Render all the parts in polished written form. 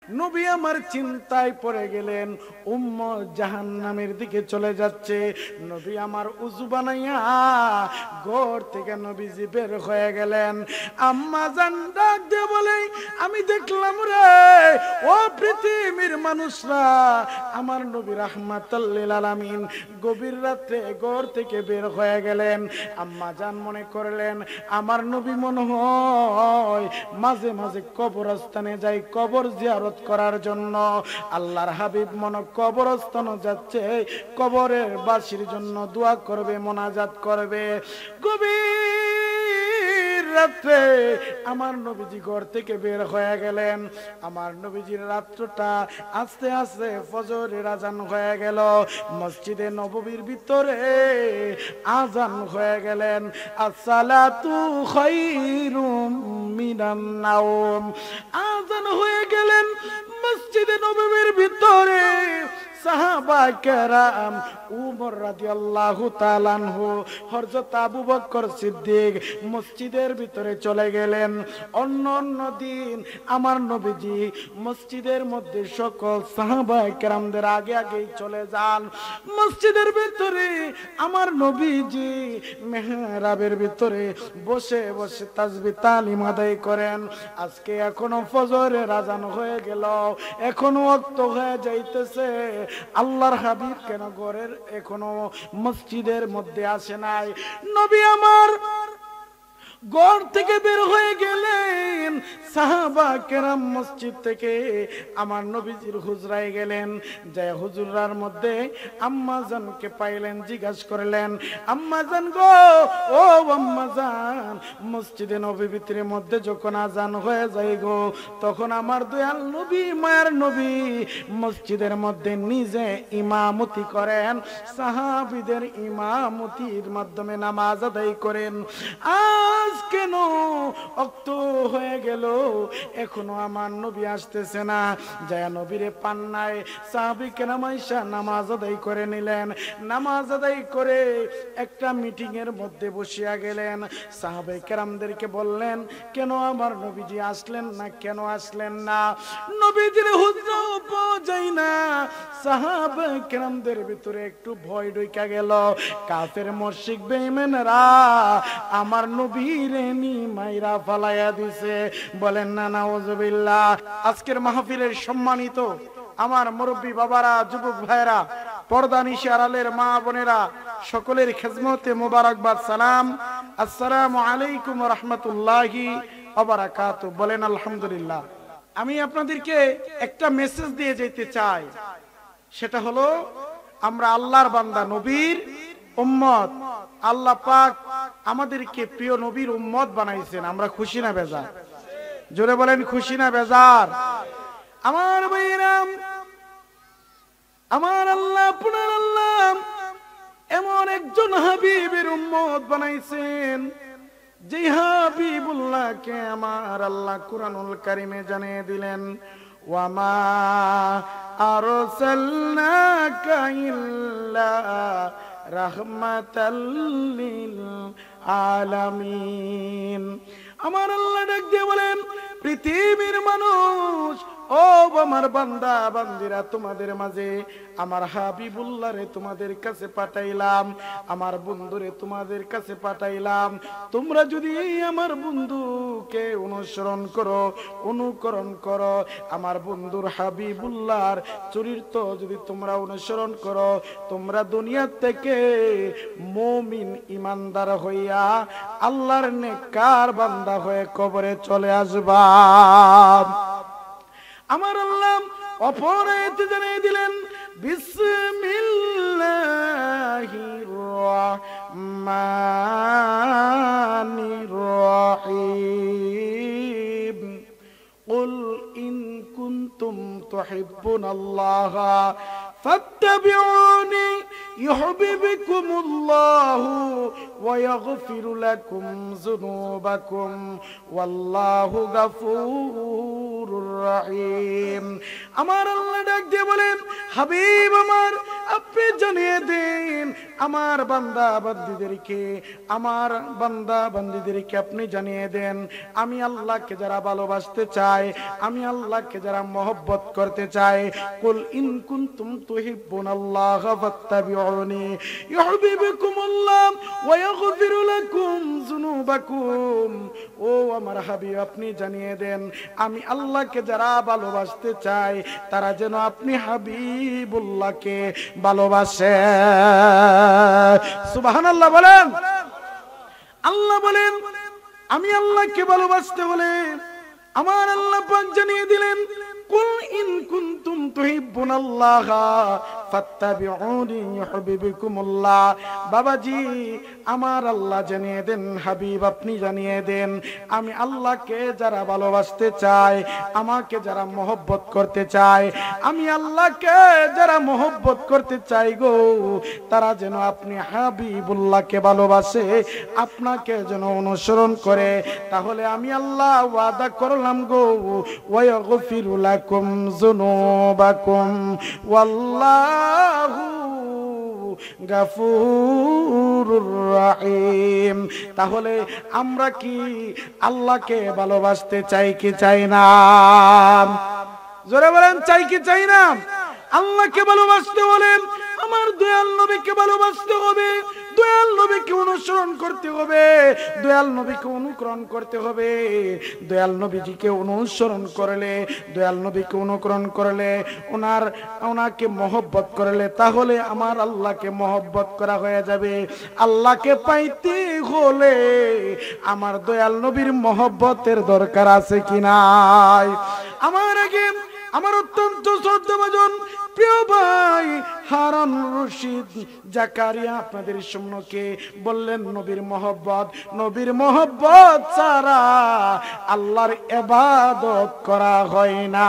নবী আমার চিন্তায় পড়ে গেলেন, উম্মত জাহান্নামের দিকে চলে যাচ্ছে। নবী আমার উযু বানাইয়া ঘর থেকে নবীজি বের হয়ে গেলেন। আম্মা জান ডাক দিয়ে বলে, আমি দেখলাম রে ও পৃথিবীর মানুষরা, আমার নবী রাহমাতুল লিল আলামিন গভীর রাতে ঘর থেকে বের হয়ে গেলেন। আম্মা জান মনে করলেন আমার নবী মনে হয় মাঝে মাঝে কবরস্থানে যায় কবর জিয়ারত করার জন্য। আল্লাহর হাবিব মনে কবরস্থানে যাচ্ছে, কবরের বাসীর জন্য দোয়া করবে, মোনাজাত করবে। গভীর রাতে আমার নবীজি ঘর থেকে বের হয়ে গেলেন। আমার নবীজির রাত্রটা আস্তে আস্তে ফজরের আজান হয়ে গেল। মসজিদে নববীর ভিতরে আজান হয়ে গেলেন, আসসালাতু খায়রুম মিনান নাওম। আজান হয়ে গেলেন মসজিদে নববীর ভিতরে। সাহাবা কেরাম উমর রাদিয়াল্লাহু তাআলা আনহু, হযরত আবু বকর সিদ্দিক মসজিদের ভিতরে চলে গেলেন। অন্য অন্য দিন আমার নবীজি মসজিদের মধ্যে সকল সাহাবা কেরামদের আগে আগেই চলে যান। মসজিদের ভিতরে আমার নবীজি মেহরাবের ভিতরে বসে বসে তাসবিহ তালিম আদায় করেন। আজকে এখনো ফজরের আজান হয়ে গেল, এখনো ওয়াক্ত হয়ে যাইতেছে। আল্লাহর হাবিব কেন ঘরের এখনো মসজিদের মধ্যে আসে নাই? নবী আমার ঘর থেকে বের হয়ে গেলেন। সাহাবা কেরাম মসজিদ থেকে আমার নবীজির হুজরায় গেলেন। যে হুজুরার মধ্যে আম্মা জানকে পাইলেন, জিজ্ঞাসা করলেন, আম্মা জান গো, ও আম্মা জান, মসজিদে নববীর মধ্যে যখন আজান হয়ে যায় গো, তখন আমার দয়াল নবী, মায়ার নবী মসজিদের মধ্যে নিজে ইমামতি করেন, সাহাবীদের ইমামতির মাধ্যমে নামাজ আদায় করেন। আজ কেন অক্ত হয়ে গেল, এখনো আমার নবী আসতেছে না? যায় নবীরে পান নাই। সাহাবী কেরাম আইসা নামাজ আদায় করে নিলেন। নামাজ আদায় করে একটা মিটিং এর মধ্যে বসিয়া গেলেন। সাহাবে কেরামদেরকে বললেন, কেন আমার নবীজি আসলেন না, কেন আসলেন না? নবীজির হুজরা পাওয়া যায় না। সাহাবে কেরামদের ভিতরে একটু ভয় ঢুকা গেল। কাফের মুশরিক বেঈমানরা আমার নবীরে নি মাইরা ফালাইয়া দিছে। বলেন না নাউজুবিল্লাহ। আজকের মাহফিলের সম্মানিত আমার মুরব্বী বাবারা, যুবক ভাইরা, পর্দা নিশি আড়ালের মা বোনেরা, সকলের খেজমতে মোবারকবাদ, সালাম, আসসালামু আলাইকুম ওয়া রাহমাতুল্লাহি ওয়া বারাকাতুহু। বলেন আলহামদুলিল্লাহ। আমি আপনাদেরকে একটা মেসেজ দিয়ে যেতে চাই, সেটা হলো আমরা আল্লাহর বান্দা, নবীর উম্মত। আল্লাহ পাক আমাদেরকে প্রিয় নবীর উম্মত বানাইছেন। আমরা খুশি না বেজার? জোরে বলেন, খুশি না বেজার? আমার ভাইরাম, আমার আল্লাহ, আপনার আল্লাহ এমন একজন হাবিবের উম্মত বানাইছেন, যে হাবিবুল্লাহকে আমার আল্লাহ কুরআনুল কারীমে জানিয়ে দিলেন, ওয়ামা আরসালনাকা ইল্লা রাহমাতাল লিল আলামিন। আমার আল্লাহ ডাক দিয়ে বলেন, পৃথিবীর মানুষ, ও আমার বান্দা বান্দিরা, তোমাদের মাঝে আমার হাবিবুল্লাহরে তোমাদের কাছে পাঠাইলাম, আমার বন্ধুরে তোমাদের কাছে পাঠাইলাম। তোমরা যদি আমার বন্ধুকে অনুসরণ করো, অনুকরণ করো, আমার বন্ধুর হাবিবুল্লাহর চরিত্র যদি তোমরা অনুসরণ করো, তোমরা দুনিয়া থেকে মুমিন ইমানদার হইয়া আল্লাহর নেককার বান্দা হয়ে কবরে চলে আসবা। আমার আল্লাহ অপর আয়াতে জানিয়ে দিলেন, বিসমিল্লাহির রাহমানির রাহিম, কুল ইন কুনতুম তুহিব্বুনাল্লাহা ফাত্তাবিউনি ইউহিব্বুকুমুল্লাহু ওয়া ইয়াগফিরু লাকুম যুনুবাকুম ওয়াল্লাহু গাফুরুর রহিম। আমার আল্লাহ ডাক দিয়ে বলেন, হাবিব আমার, আপনি জানিয়ে দিন আমার বান্দা বান্দীদেরকে, আমার বান্দা বান্দীদেরকে আপনি জানিয়ে দেন, আমি আল্লাহকে যারা ভালোবাসতে চায়, আমি আল্লাহকে যারা মহব্বত করতে চায়, কুল ইন কুনতুম তুহিব্বুনাল্লাহ ফাত্তাবিউনি ইউহিব্বুকুমুল্লাহ ওয়া ইয়াগফির লাকুম যুনুবাকুম। ও আমার হাবিব, আপনি জানিয়ে দেন আমি আল্লাহকে যারা ভালোবাসতে চায় তারা যেন আপনি হাবিবুল্লাহকে ভালোবাসে। সুবহানাল্লাহ বলেন। আল্লাহ বলেন আমি আল্লাহকে ভালোবাসতে হলে আমার আল্লাহ পাক জানিয়ে দিলেন, কুল ইন কুনতুম তুহিব্বুনাল্লাহ ফাত্তাবিউনি ইউহিব্বুকুমুল্লাহ। বাবাজি, আমার আল্লাহ জানিয়ে দেন, হাবিব আপনি জানিয়ে দেন আমি আল্লাহকে যারা ভালোবাসতে চায়, আমাকে যারা মহব্বত করতে চায়, আমি আল্লাহকে যারা মহব্বত করতে চাই গো, তারা যেন আপনি হাবিবুল্লাহকে ভালোবাসে, আপনাকে যেন অনুসরণ করে। তাহলে আমি আল্লাহ ওয়াদা করলাম গো, ওয়া ইয়াগফিরু লাকুম যুনুবাকুম ওয়াল্লাহু গাফুরুর রহিম। তাহলে আমরা কি আল্লাহকে ভালোবাসতে চাই কি চাই না? জোরে বলেন, চাই কি চাই না? আল্লাহকে ভালোবাসতে হলে আমার দয়াল নবীকে ভালোবাসতে হবে, দয়াল নবীকে অনুসরণ করতে হবে, দয়াল নবীকে অনুকরণ করতে হবে। দয়াল নবীজিকে অনুসরণ করলে, দয়াল নবীকে অনুকরণ করলে, ওনাকে মহব্বত করলে, তাহলে আমার আল্লাহকে মহব্বত করা হয়ে যাবে। আল্লাহকে পাইতে হলে আমার দয়াল নবীর মহব্বতের দরকার আছে কি নাই? আমার আগে আমার অত্যন্ত শ্রদ্ধাভাজন প্রিয় ভাই হারুন রশিদ জাকারিয়া আপনাদের সম্মুখে বললেন, নবীর মহব্বত, নবীর মহব্বত ছাড়া আল্লাহর ইবাদত করা হয় না।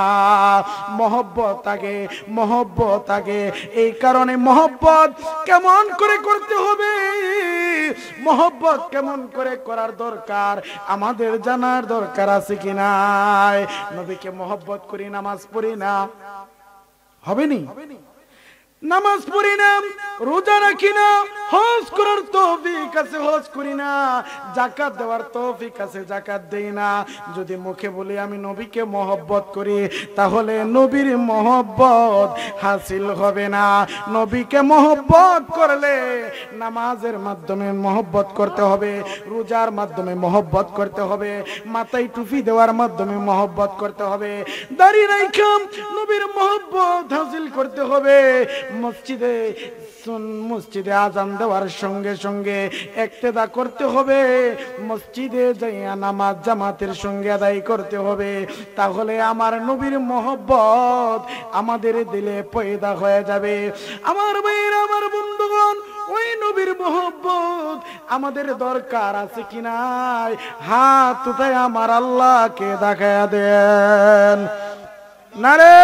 মহব্বত আগে, মহব্বত আগে। এই কারণে মহব্বত কেমন করে করতে হবে, মহব্বত কেমন করে করার দরকার আমাদের জানার দরকার আছে কি নাই? নবীকে মহব্বত করি, নামাজ পড়ি না, হবে নি? নামাজ পড়ি না, রোজা রাখি না, হজ করার তৌফিক আছে হজ করি না, যাকাত দেওয়ার তৌফিক আছে যাকাত দেই না। যদি মুখে বলি আমি নবীকে মহব্বত করি, তাহলে নবীর মহব্বত হাসিল হবে না। নবীকে মহব্বত করলে নামাজের মাধ্যমে মহব্বত করতে হবে, রোজার মাধ্যমে মহব্বত করতে হবে, মাথায় টুপি দেওয়ার মাধ্যমে মহব্বত করতে হবে, দাড়ি রাখা নবীর মহব্বত হাসিল করতে হবে। মসজিদে আজান দেওয়ার সঙ্গে সঙ্গে ইক্তেদা করতে হবে, মসজিদে যাইয়া নামাজ জামাতের সঙ্গে আদায় করতে হবে। তাহলে আমার নবীর মহব্বত আমাদের দিলে পয়দা হয়ে যাবে। আমার ভাইরা, আমার বন্ধুগণ, ওই নবীর মহব্বত আমাদের দরকার আছে কি নাই? হাত উঠায় আমার আল্লাহকে দেখায়া দেন। নারে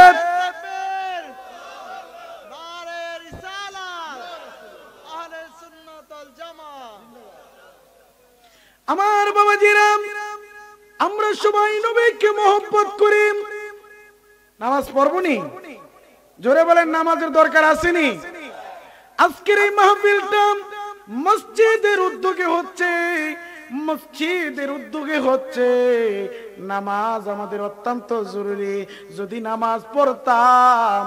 আমার বাবাজিরা, আমরা সবাই নবীকে মহব্বত করি। নামাজ পড়বনি? জোরে বলেন, নামাজের দরকার আসেনি? আজকের এই মাহফিলটা মসজিদের উদ্যোগে হচ্ছে, মসজিদের উদ্যোগে হচ্ছে। নামাজ আমাদের অত্যন্ত জরুরি। যদি নামাজ পড়তাম,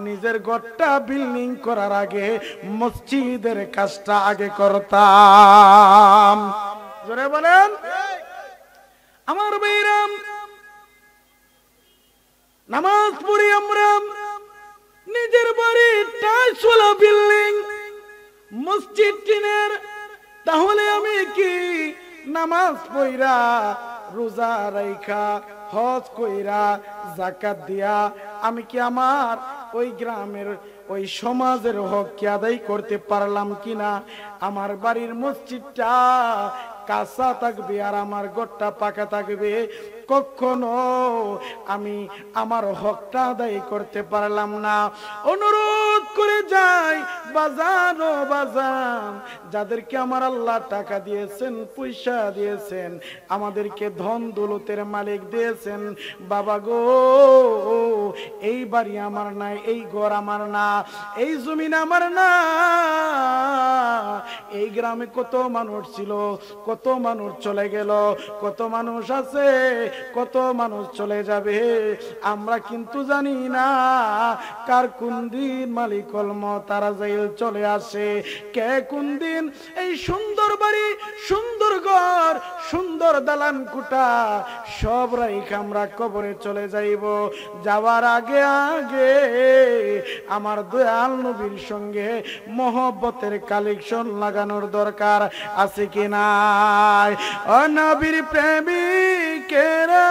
নিজের ঘরটা বিল্ডিং করার আগে মসজিদের কাজটা আগে করতাম। জোরে বলেন আমার ভাইরা, নামাজ পড়ি আমরা নিজের বাড়ি টাইলসওয়ালা বিল্ডিং, মসজিদ টিনের, তাহলে আমি কি নামাজ পড়া, রোজা রাইখা, হজ কইরা, যাকাত দিয়া আমি কি আমার ওই গ্রামের ওই সমাজের হক কি আদায় করতে পারলাম কিনা? আমার বাড়ির মসজিদটা কাঁচা থাকবে আর আমার ঘরটা পাকা থাকবে, কখনো আমি আমার হকটা আদায় করতে পারলাম না। অনুরোধ করে যাই বাজান ও বাজান, যাদেরকে আমার আল্লাহ টাকা দিয়েছেন, পয়সা দিয়েছেন, আমাদেরকে ধন দৌলতের মালিক দিয়েছেন, বাবা গো এই বাড়ি আমার না, এই ঘর আমার না, এই জমিন আমার না। এই গ্রামে কত মানুষ ছিল, কত মানুষ চলে গেল, কত মানুষ আছে, কত মানুষ চলে যাবে, আমরা কিন্তু জানি না কার কোন দিন মালিকুল মউত আজরাইল চলে আসে, কে কোন দিন এই সুন্দর বাড়ি, সুন্দর ঘর, সুন্দর দালান কোঠা সব রাইখা আমরা কবরে চলে যাইব। যাওয়ার আগে আগে আমার দয়াল নবীর সঙ্গে মহব্বতের কালেকশন লাগানোর দরকার আছে কি নাই? ও নবীর প্রেমিকেরা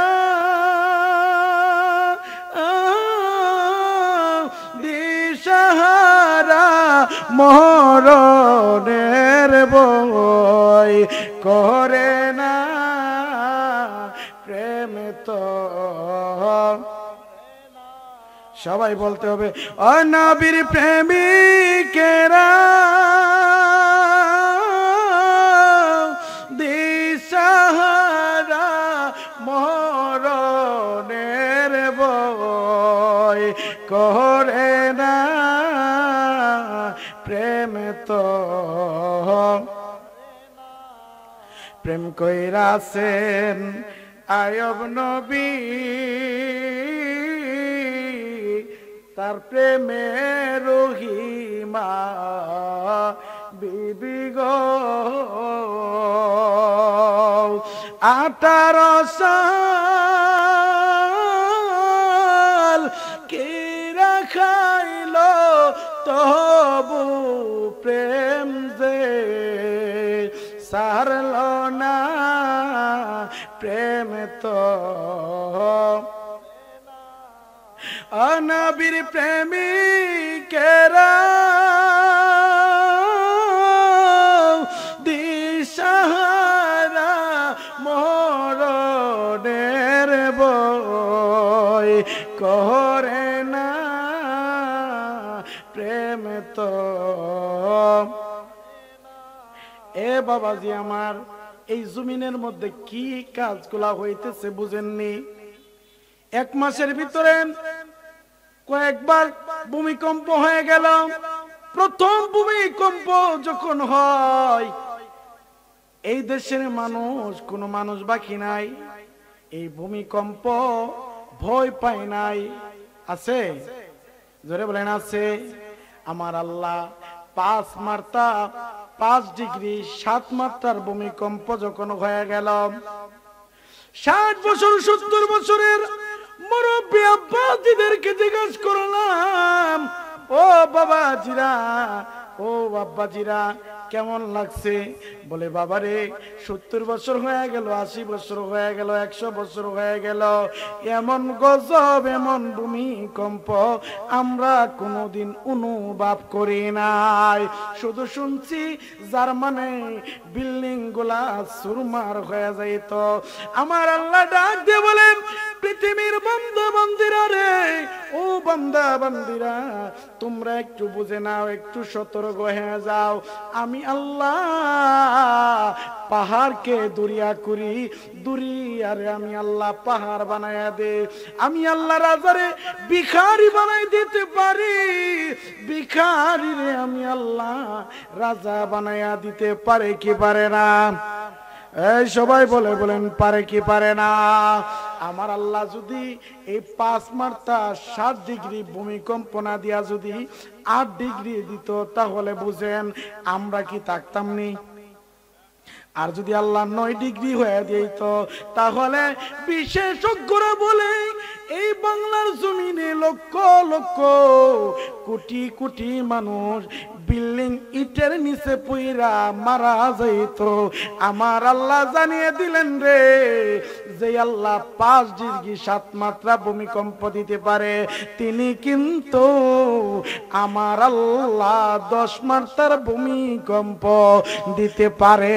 দিশাহারা মরণের বই করে না প্রেম তো, সবাই বলতে হবে ও নবীর প্রেমিকেরা দিশাহারা মরণের বই করে না প্রেম তো, প্রেম কইরাছেন আয়ব নবী, তার প্রেমে রহিমা বিবি গো 18 সাল কি রাখাইল তবু প্রেম যে সারল না প্রেম তো, নবীর প্রেমিকেরা দিশাহারা মরণের বই করে না প্রেম তো। এ বাবাজি আমার, এই জমিনের মধ্যে কি কাজগুলা হইতেছে বুঝেননি? 1 মাসের ভিতরে কয়েকবার ভূমিকম্প হয়ে গেল। প্রথম ভূমিকম্প যখন হয় এই দেশের মানুষ, কোনো মানুষ বাকি নাই, এই ভূমিকম্প ভয় পায় নাই। আছে? জোরে বলেন আছে? আমার আল্লাহ 5 মাত্রা 5 ডিগ্রি 7 মাত্রার ভূমিকম্প যখন হয়ে গেল, 60 বছর 70 বছরের মুরব্বী আব্বাজিদেরকে জিজ্ঞাসা করলাম, ও বাবাজিরা, ও আব্বাজিরা কেমন লাগছে? বলে বাবারে 70 বছর হয়ে গেল, 80 বছর হয়ে গেল, 100 বছর হয়ে গেল, এমন গজব, এমন ভূমিকম্প আমরা কোনোদিন অনুভব করি নাই। শুধু শুনছি জার্মানে বিল্ডিং গুলা চুরমার হয়ে যাইত। আমার আল্লাহ ডাক দিয়ে বলেন, পৃথিবীর বান্দা বান্দিরা রে, ও বান্দা বান্দিরা, তোমরা একটু বুঝে নাও, একটু সতর্ক হয়ে যাও। আমি আল্লাহ পাহাড়কে দরিয়া করি, দরিয়ারে আমি আল্লাহ পাহাড় বানায়া দে। আমি আল্লাহ রাজারে ভিখারি বানাই দিতে পারি, ভিখারি রে আমি আল্লাহ রাজা বানায়া দিতে পারে কি পারে না? এই সবাই বলেন পারে কি পারে না? আমার আল্লাহ যদি এই 5 মাত্রা 7 ডিগ্রি ভূমিকম্প না দিয়া যদি 8 ডিগ্রি দিত, তাহলে বুঝেন আমরা কি থাকতাম নি? আর যদি আল্লাহ 9 ডিগ্রি হয়ে দিত, তাহলে বিশেষজ্ঞরা বলে এই বাংলার জমিনে লক্ষ লক্ষ কোটি কোটি মানুষ বিল্ডিং ইটের নিচে পইরা মারা যাইত। আমার আল্লাহ জানিয়ে দিলেন রে, যে আল্লাহ 5 ডিগ্রি 7 মাত্রা ভূমিকম্প দিতে পারে, তিনি কিন্তু আমার আল্লাহ 10 মাত্রার ভূমিকম্প দিতে পারে।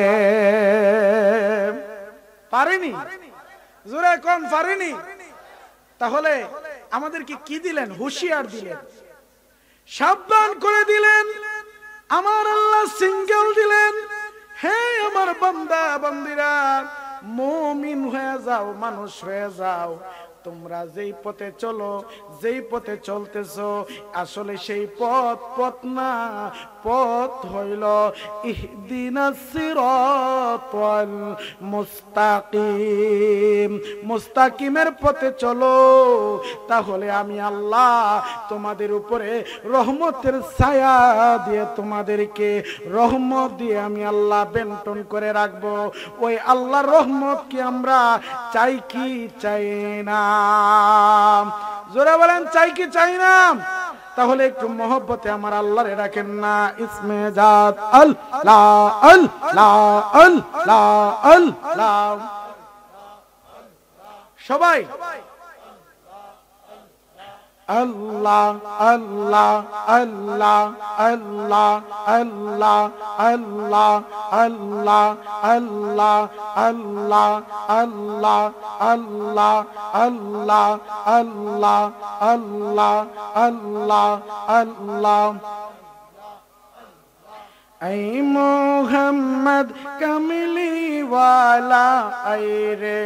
পারেনি? জোরে কোন পারেনি? তাহলে আমাদেরকে কি দিলেন? হুঁশিয়ার দিলেন, সাবধান করে দিলেন। আমার আল্লাহ সিঙ্গেল দিলেন, হে আমার বান্দা বান্দিরা, মুমিন হয়ে যাও, মানুষ হয়ে যাও। তোমরা যেই পথে চলো, যেই পথে চলতেছো, আসলে সেই পথ না, পথ হইল ইহদিনাস সিরাতাল মুস্তাকিম। মুস্তাকিমের পথে চলো, তাহলে আমি আল্লাহ তোমাদের উপরে রহমতের ছায়া দিয়ে, তোমাদেরকে রহমত দিয়ে আমি আল্লাহ বেন্টন করে রাখবো। ওই আল্লাহর রহমত কি আমরা চাই কি চাই না? জোরে বলেন, চাই কি চাই না? তাহলে একটু মহব্বতে আমার আল্লাহরে রাখেন না। ইসমে জাত আল্লাহ আল্লাহ আল্লাহ আল্লাহ। সবাই আল্লাহ আল্লাহ আল্লাহ আল্লাহ আল্লাহ আল্লাহ আল্লাহ আল্লাহ আল্লাহ আল্লাহ আল্লাহ আল্লাহ আল্লাহ আল্লাহ আল্লাহ আল্লাহ। ऐ मोहम्मद कमली वाला ऐ रे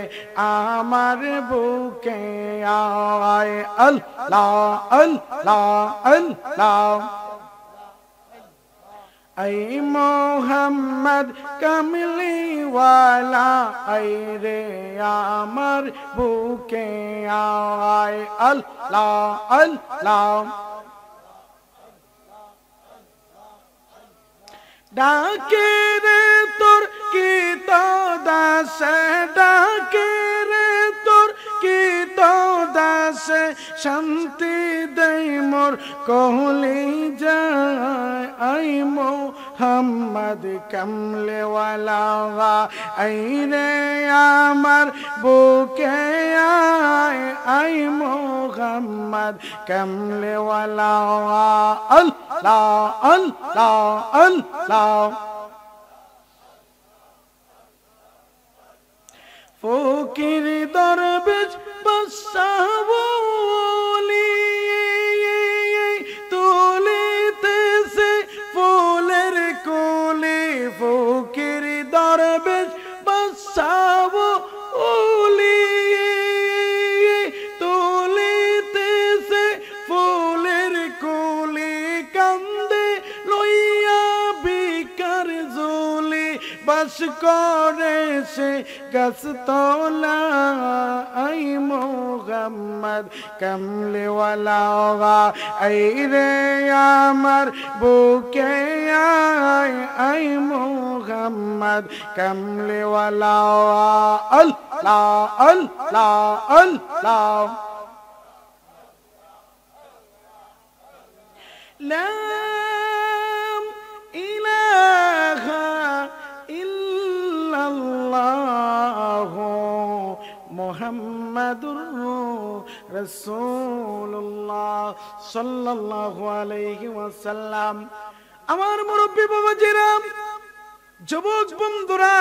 आमार बुके आए अल्लाह अल्लाह अल्लाह। ऐ मोहम्मद कमली वाला ऐ रे आमार बुके आए अल्लाह अल्लाह। ডাকে রে তোর কি তো দাসে, ডাকে রে তোর কি তো দাসে, শান্তি দেই মোর কহলি যায়। আই মোহাম্মদ কামলে ওয়ালা আই রে আমার বুকে আয়। আই মোহাম্মদ কামলে ওয়ালা আল্লাহ আল্লাহ আল্লাহ। ফকির দরবেশ বসাবলি তুলিতেছে ফুলের কোলে। ফকির দরবেশ বসাবলি তুলিতেছে ফুলের কোলে। কান্দে লইয়া বিকার জুলি, বাস করে সে গাছতলা। আই মোহাম্মদ কামলে ওয়ালা আই রে আমার বুকে আয়। আই মোহাম্মদ কামলে ওয়ালা আল্লাহ আল্লাহ আল্লাহ। লা ইলাহা ইল্লাল্লাহ মুহাম্মাদুর রাসূলুল্লাহ সাল্লাল্লাহু আলাইহি ওয়াসাল্লাম। আমার মুরব্বী বাবাজিরা, যুবক বন্ধুরা,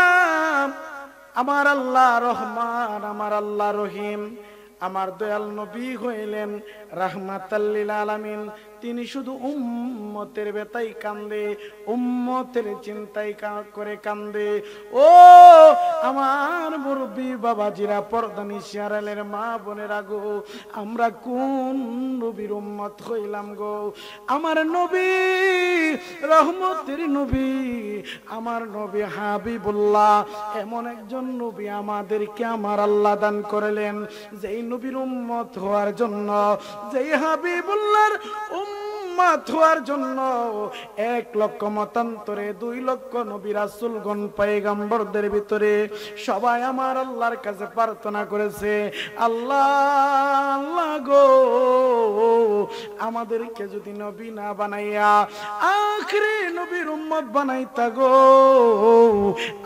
আমার আল্লাহ রহমান, আমার আল্লাহ রহিম, আমার দয়াল নবী হইলেন রাহমাতাল লিল আলামিন। তিনি শুধু উম্মতের বেতাই কান্দে, উম্মতের চিন্তাই করে কান্দে। ও আমার মুরব্বী বাবাজিরা, পর্দানি শিয়ারালের মা বোনেরা গো, আমরা কোন নবীর উম্মত হইলাম গো? আমার নবী রহমতের নবী, আমার নবী হাবিবুল্লাহ, এমন একজন নবী আমাদেরকে আমার আল্লাহ দান করলেন, যেই নবীর উম্মত হওয়ার জন্য, যেই হাবিবুল্লাহর উম্মত হওয়ার জন্য 1 লক্ষ মতান্তরে 2 লক্ষ নবী রাসূলগণ পয়গম্বরদের ভিতরে সবাই আমার আল্লাহর কাছে প্রার্থনা করেছে, আল্লাহ আল্লাহ গো, আমাদেরকে যদি নবী না বানাইয়া আখিরি নবীর উম্মত বানাইতা গো,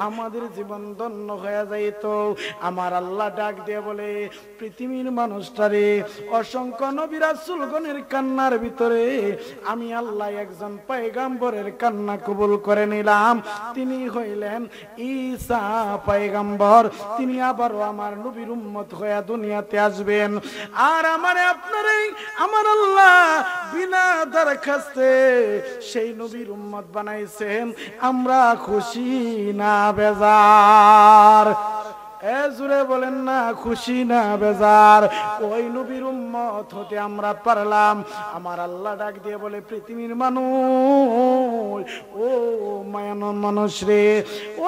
আমাদের জীবন ধন্য হয়ে যাইত। আমার আল্লাহ ডাক দিয়ে বলে, পৃথিবীর মানুষটারে অসংখ্য নবী রাসূলগণের কান্নার ভিতরে আমি আল্লাহ একজন পয়গম্বরের কান্না কবুল করে নিলাম। তিনি হইলেন ঈসা পয়গম্বর। তিনি আবারও আমার নবীর উম্মত হয়ে দুনিয়াতে আসবেন। আর আমারে আপনারে আমার আল্লাহ বিনা দরখাস্তে সেই নবীর উম্মত বানাইছেন। আমরা খুশি না বেজার? জুড়ে বলেন না, খুশি না বেজার? ওই নবীর উম্মত হতে আমরা পারলাম। আমার আল্লাহ ডাক দিয়ে বলে, পৃথিবীর মানুষ, ও মায়ানন মানুষ রে,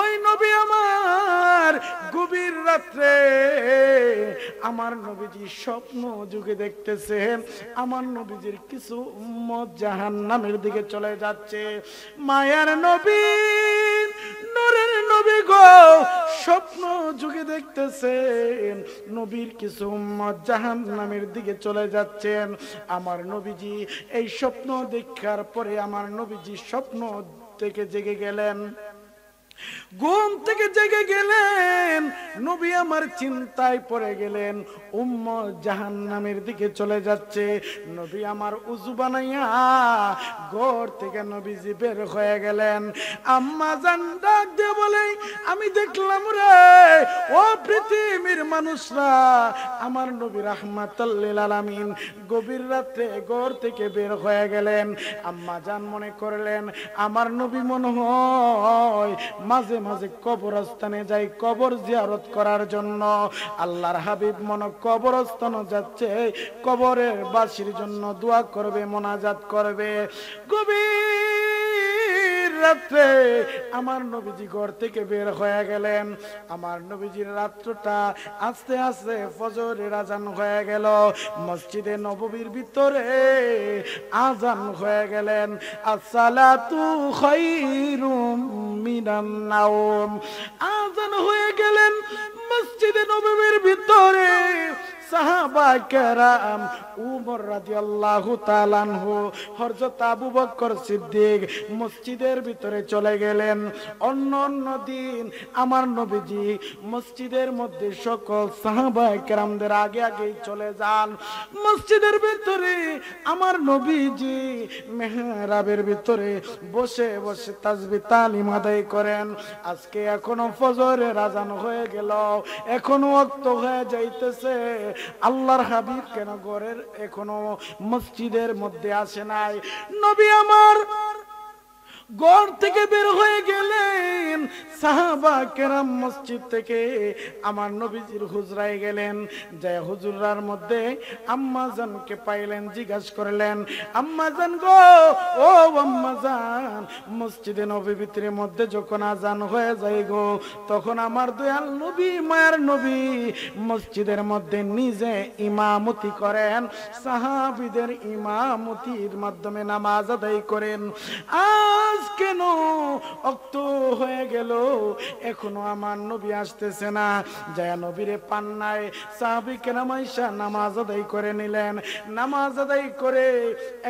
ওই নবী আমার গভীর রাত্রে আমার নবীজি স্বপ্ন যুগে দেখতেছেন আমার নবীজির কিছু উম্মত জাহান্নামের দিকে চলে যাচ্ছে। মায়ার নবী, নূরের নবী গো, স্বপ্ন যুগে দেখতেছেন নবীর কিছু উম্মত জাহান্নামের দিকে চলে যাচ্ছেন। আমার নবীজি এই স্বপ্ন দেখার পরে আমার নবীজি স্বপ্ন থেকে জেগে গেলেন, ঘুম থেকে জেগে গেলেন। নবী আমার চিন্তায় পড়ে গেলেন, উম্মত জাহান্নামের দিকে চলে যাচ্ছে। নবী আমার উযু বানাইয়া ঘর থেকে নবীজি বের হয়ে গেলেন। আম্মা জান ডাক দিয়ে বলে, আমি দেখলাম রে ও পৃথিবীর মানুষরা, আমার নবী রাহমাতুল লিল আলামিন গভীর রাতে ঘর থেকে বের হয়ে গেলেন। আম্মা জান মনে করলেন আমার নবী মনে হয় মাঝে মাঝে কবরস্থানে যাই কবর জিয়ারত করার জন্য। আল্লাহর হাবিব মনে কবরস্থানে যাচ্ছে, কবরের বাসীর জন্য দোয়া করবে, মোনাজাত করবে। গভীর রাত্রে আমার নবীজি ঘর থেকে বের হয়ে গেলেন। আমার নবীজির রাত্রটা আস্তে আস্তে ফজরের আজান হয়ে গেল। মসজিদে নববীর ভিতরে আজান হয়ে গেলেন, আসসালাতু খায়রুম মিনান নাওম। আজান হয়ে গেলেন মসজিদে নববীর ভিতরে। সাহাবা কেরাম, উমর রাদিয়াল্লাহু তাআলা আনহু, হযরত আবু বকর সিদ্দিক মসজিদের ভিতরে চলে গেলেন। অন্য অন্য দিন আমার নবীজি মসজিদের মধ্যে সকল সাহাবা কেরামদের আগে আগেই চলে যান। মসজিদের ভিতরে আমার নবীজি মেহরাবের ভিতরে বসে বসে তাসবিহ তালিম আদায় করেন। আজকে এখনো ফজরের আজান হয়ে গেল, এখনো ওয়াক্ত হয়ে যাইতেছে। আল্লাহর হাবিব কেন ঘরের এখনো মসজিদের মধ্যে আসে নাই? নবী আমার ঘর থেকে বের হয়ে গেলেন। সাহাবা কেরাম মসজিদ থেকে আমার নবীজির হুজরায় গেলেন। যে হুজুরার মধ্যে আম্মা জানকে পাইলেন, জিজ্ঞাসা করলেন, আম্মা জান গো, ও আম্মা জান, মসজিদে নববীর মধ্যে যখন আজান হয়ে যায় গো, তখন আমার দয়াল নবী, মায়ের নবী মসজিদের মধ্যে নিজে ইমামতি করেন, সাহাবীদের ইমামতির মাধ্যমে নামাজ আদায় করেন। আজ কেন অক্ত হয়ে গেল, এখনো আমার নবী আসতেছে না? যায় নবীরে পান নাই। সাহাবী কেরাম আইসা নামাজ আদায় করে নিলেন। নামাজ আদায় করে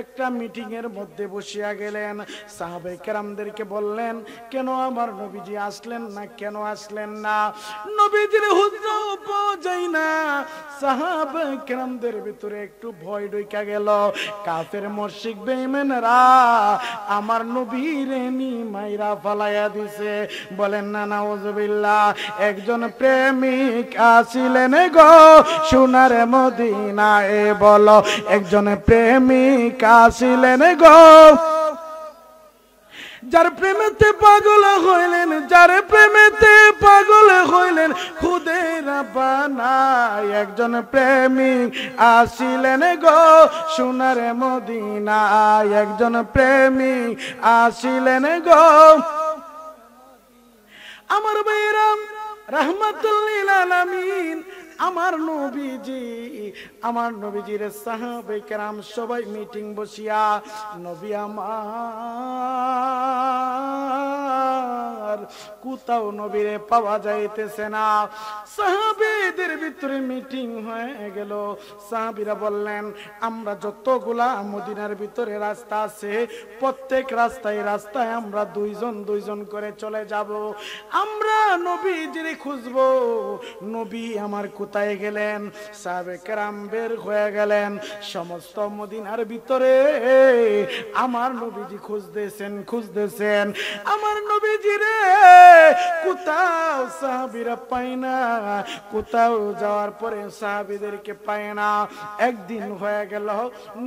একটা মিটিং এর মধ্যে বসিয়া গেলেন। সাহাবী কেরামদেরকে বললেন, কেন আমার নবীজি আসলেন না, কেন আসলেন না? নবীজির হুজরা পাওয়া যায় না। সাহাবী কেরামদের ভিতরে একটু ভয় ঢুকে গেল। কাফের মুশরিক বেঈমানরা আমার নবীর নি মাইরা ফালাইয়া দিছে। বলেন না নাউজুবিল্লাহ। একজন প্রেমিক আসিলেন গো সোনার মদিনায়, বলো একজন প্রেমিক আসিলেন গো, যার প্রেমেতে পাগল হইলেন, যার প্রেমেতে পাগল হইলেন খুদে রাব্বানা। একজন প্রেমিক আসিলেন গো সোনার মদিনায়, একজন প্রেমিক আসিলেন গো। আমার ভাইরাম রাহমাতুল লিল আলামিন, আমার নবীজি, আমার নবীজির সাহাবে কেরাম সবাই মিটিং বসিয়া, নবী আমার আমার কোথাও নবীরে পাওয়া যাইতেছে না। সাহাবীদের ভিতরে মিটিং হয়ে গেল। সাহাবীরা বললেন, আমরা যতগুলা মদিনার ভিতরে রাস্তা আছে প্রত্যেক রাস্তায় রাস্তায় আমরা দুইজন দুইজন করে চলে যাব, আমরা নবীজিরে খুঁজবো, নবী আমার কোথায় গেলেন। সাহাবে কেরাম বের হয়ে গেলেন, সমস্ত মদিনার ভিতরে আমার নবীজি খুঁজতেছেন আমার নবীজিরে, কোথাও সাহাবীরা পায় না, কোথাও যাওয়ার পরে সাহাবীদেরকে পায় না। একদিন হয়ে গেল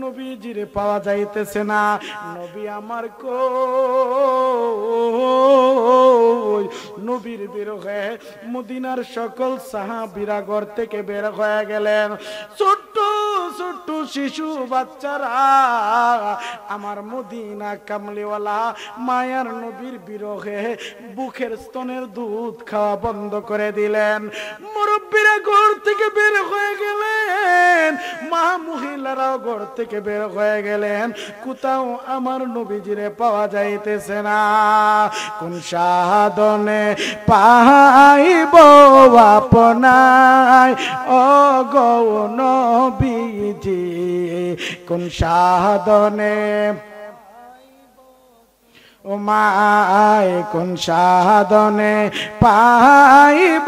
নবীজিরে পাওয়া যাইতেছে না, নবী আমার কই? নবীর বিরহে মদিনার সকল সাহাবীরা ঘর থেকে বের হয়ে গেলেন। ছোট্ট ছোট্ট শিশু বাচ্চারা আমার মদিনা কামলিওয়ালা মায়ার নবীর বিরহে বুকের স্তনের দুধ খাওয়া বন্ধ করে দিলেন। মুরব্বীরা ঘর থেকে বের হয়ে গেলেন, মা মহিলারাও ঘর থেকে বের হয়ে গেলেন, কোথাও আমার নবীজিরে পাওয়া যাইতেছে না। কোন সাধনে পাইব আপনায় ও গো নবীজি, কোন সাধনে ও মায়, কোন সাধনে পাইব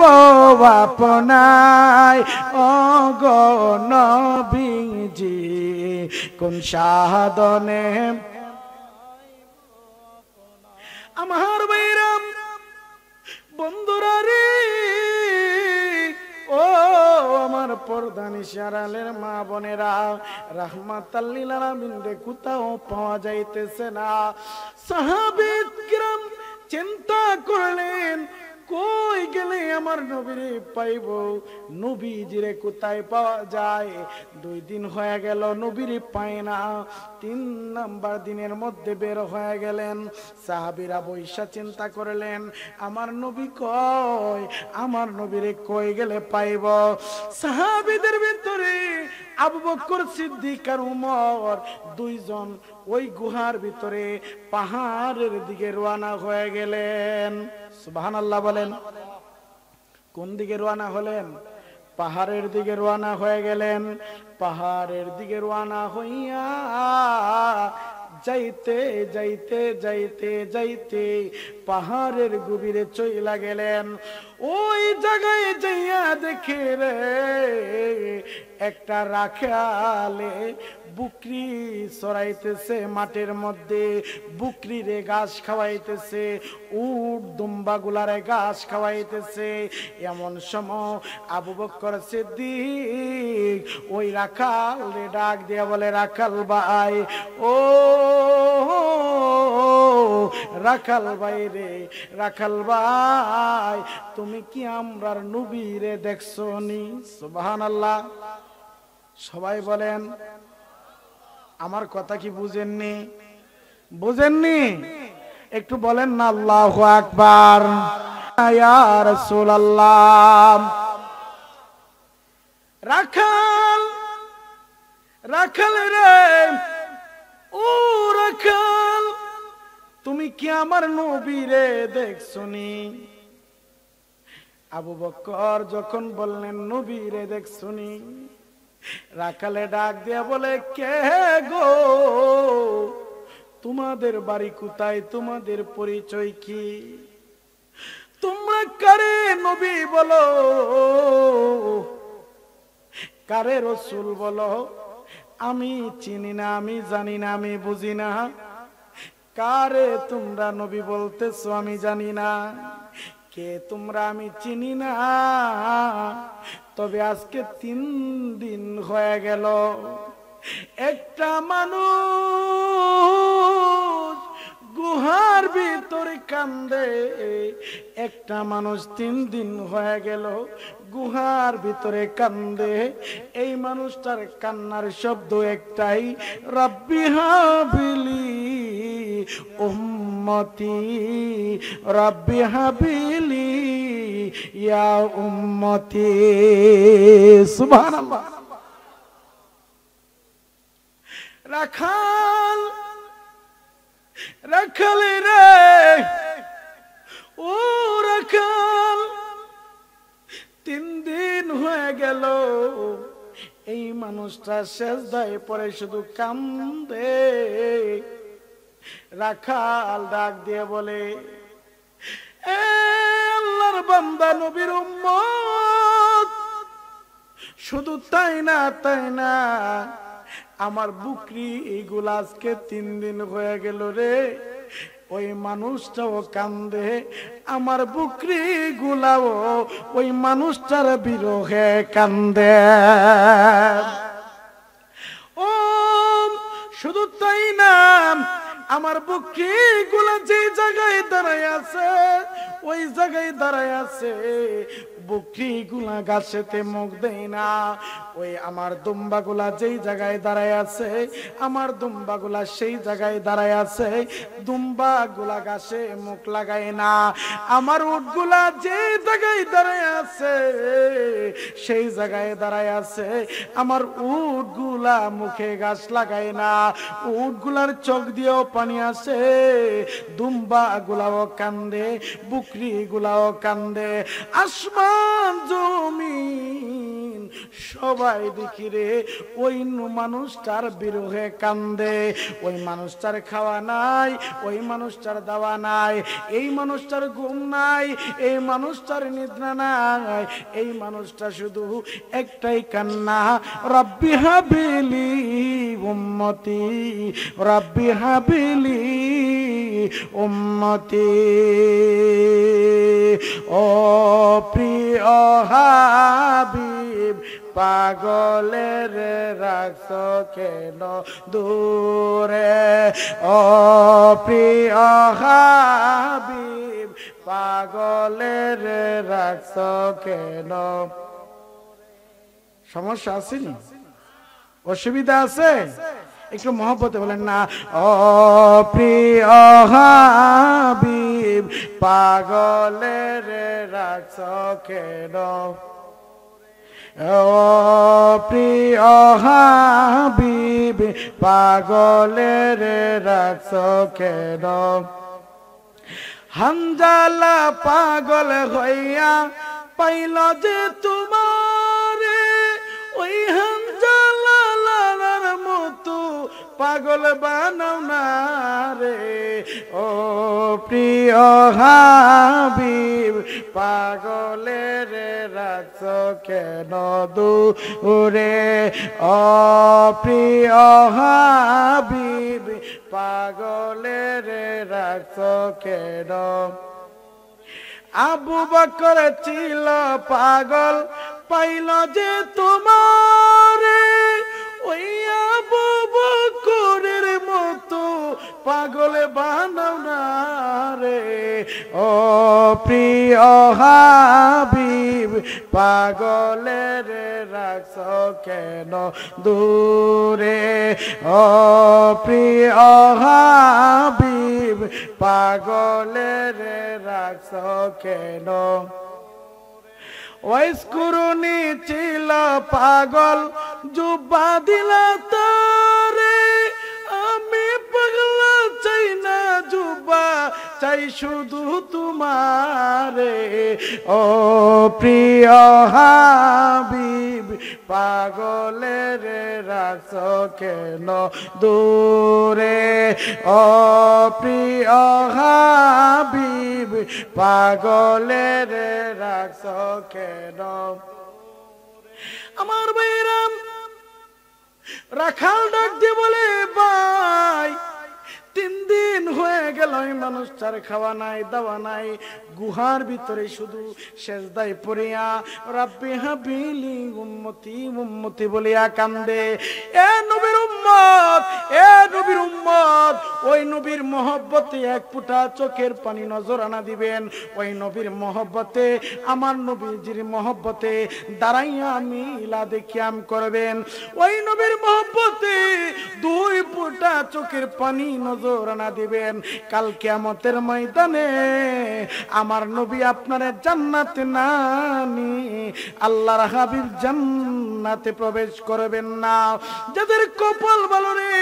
আপনায় ও গো নবীজি, কোন সাধনে। আমার বাইরাম বন্ধুরা রে, ও আমার পর্দানিশি আড়ালের মা বোনেরা, রাহমাতাল লিল আলামিন রে কোথাও পাওয়া যাইতেছে না। সাহাবায়ে কিরাম চিন্তা করলেন, কই গেলে আমার নবীরে পাইব, নবীজিরে কোথায় পাওয়া যায়? 2 দিন হয়ে গেল নবীরে পায় না। 3 নাম্বার দিনের মধ্যে বের হয়ে গেলেন। সাহাবীরা বৈশা চিন্তা করলেন, আমার নবী কই, আমার নবীরে কই গেলে পাইব? সাহাবীদের ভিতরে আবু বকর সিদ্দিক আর উমর দুইজন ওই গুহার ভিতরে পাহাড়ের দিকে রওনা হয়ে গেলেন। সুবহানাল্লাহ বলেন। কোন দিকে রওনা হলেন? পাহাড়ের দিকে রওনা হয়ে গেলেন। পাহাড়ের দিকে রওনা হইয়া যাইতে যাইতে যাইতে যাইতে পাহাড়ের গভীরে চইলা গেলেন। ওই জায়গায় যাইয়া দেখে রে একটা রাখালে বুকরি চড়াইতেছে মাঠের মধ্যে, বুকরি রে ঘাস খাওয়াইতেছে, উট দুম্বা গুলারে ঘাস খাওয়াইতেছে। এমন সময় আবু বকর সিদ্দিক ওই রাখাল রে ডাক দিয়া বলে, রাখাল ভাই, ও রাখাল ভাই রে, রাখাল ভাই, তুমি কি আমরার নবীরে দেখছো নি? সুবহানাল্লাহ। সবাই বলেন, আমার কথা কি বুঝেননি? বুঝেননি? একটু বলেন না আল্লাহু আকবার। ইয়া রাসূলুল্লাহ। রাখাল, রাখাল রে, ও রাখাল, তুমি কি আমার নবীরে দেখছনি? আবু বকর যখন বললেন নবীরে দেখছনি, রাখালে ডাক দিয়া বলে, কে গো, তোমাদের বাড়ি কোথায়, তোমাদের পরিচয় কি, তোমরা কারে নবী বলো, কারে রাসূল বলো? আমি চিনি না, আমি জানি না, আমি বুঝি না। কারে তোমরা নবী বলতেছো আমি জানি না, কে তোমরা আমি চিনি না। তবে আজকে 3 দিন হয়ে গেল একটা মানুষ গুহার ভিতরে কান্দে, একটা মানুষ 3 দিন হয়ে গেল গুহার ভিতরে কান্দে। এই মানুষটার কান্নার শব্দ একটাই, রব্বি হাবিলি উম্মতি, রব্বি হাবিলি ইয়া উম্মতি। সুবহানাল্লাহ। রাখাল, রাখাল রে, ও গেল। এই মানুষটা সেজদায় পড়ে শুধু কান্দে। রাখাল ডাক দিয়ে বলে, এ আল্লাহর বান্দা নবীর উম্মত, শুধু তাই না আমার বুকরি এইগুলা আজকে 3 দিন হয়ে গেল রে। ওই মানুষটাও কান্দে, আমার বুকরি গুলাও ওই মানুষটার বিরহে কান্দে। ও শুধু তাই না, আমার বুকরি গুলা যে জায়গায় দাঁড়ায় আছে, ওই জায়গায় দাঁড়ায় আছে, বুকরি গুলা গাছেতে মুখ দেয় না। ওই আমার দুম্বা গুলা যেই জায়গায় দাঁড়ায় আছে, আমার দুম্বা গুলা সেই জায়গায় দাঁড়ায় আছে, দুম্বা গুলা গাছে মুখ লাগায় না। আমার উট গুলা যে জায়গায় দাঁড়ায় আছে, সেই জায়গায় দাঁড়ায় আছে, আমার উট গুলা মুখে গাছ লাগায় না। উট গুলার চোখ দিয়েও পানি আসে, দুম্বা গুলাও কান্দে, বুকরি গুলাও কান্দে। আসমান জমিন সবাই দেখি রে ওই মানুষটার বিরহে কান্দে। ওই মানুষটার খাওয়া নাই, ওই মানুষটার দাওয়া নাই, এই মানুষটার ঘুম নাই, এই মানুষটার নিদ্রা নাই। এই মানুষটা শুধু একটাই কান্না, রব্বি হাবিলি উম্মতি, রব্বি হাবিলি উম্মতি। ও প্রিয় হাবিব, পাগলের রাখছ কেন দূরে? ও প্রিয় হাবিব, পাগলের রাখছ কেন? সমস্যা আছে নি? অসুবিধা আছে? একটু মহব্বতে বলেন না, ও প্রিয় হাবিব, পাগলের রাখছ কেন? ও প্রিয় হাবিব, পাগলের রাখছ কেন? হানজালা পাগল হইয়া পাইল যে তোমারে, ওই হানজালা লালার মতো পাগল বানাও না রে। ও প্রিয় হাবিব, পাগলের রাখছ কেন দূরে? ও প্রিয় হাবিব, পাগলের রাখছ কেন? আবু বকর ছিল পাগল, পাইল যে তোমারে, ওই আবু বকরের মতো পাগল বানাও না রে। ও প্রিয় হাবিব, পাগলের রাখছ কেন দূরে? ও প্রিয় হাবিব, পাগলের রাখছ কেন? ওয়াইসকুরুনি ছিল পাগল, জুব্বা দিলা তারে, আমি পাগলা চাই না জুব্বা, চাই শুধু তোমারে। ও প্রিয় হাবিব, পাগলের রাখছ কেন দূরে? ও প্রিয় হাবিব, পাগলের রাখছ কেন? আমার ভাইরাম রাখাল ডাক দিয়ে বলে, ভাই 3 দিন হয়ে গেল এই মানুষটার খাওয়া নাই, দাওয়া নাই, গুহার ভিতরে শুধু সেজদায় পড়িয়া রব্বি হাবিলি উম্মতি উম্মতি বলিয়া কান্দে। এ নবীর উম্মত, এ নবীর উম্মত, ওই নবীর মহব্বতে এক ফুটা চোখের পানি নজরানা দিবেন। ওই নবীর মহব্বতে, আমার নবীজির মহব্বতে দাঁড়াইয়া মিলাদে কিয়াম করবেন। ওই নবীর মহব্বতে 2 ফুটা চোখের পানি নজরানা দিবেন। কাল কিয়ামতের ময়দানে আমার নবী আপনারে জান্নাতে না নিয়ে আল্লাহর হাবিব জান্নাতে প্রবেশ করবেন না। যাদের কপাল ভালো রে,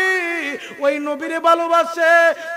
ওই নবীরে ভালোবাসে,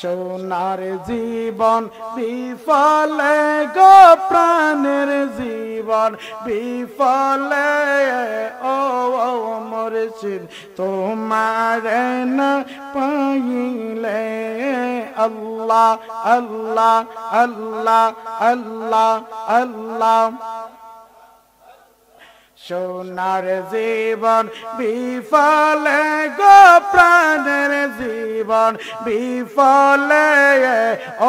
সোনার জীবন বিফলে গো প্রাণের জীবন বিফলে ও মুর্শিদ তোমার না পাইলে আল্লাহ আল্লাহ আল্লাহ আল্লাহ আল্লাহ সোনার জীবন বিফলে গো প্রাণের জীবন বিফলে ও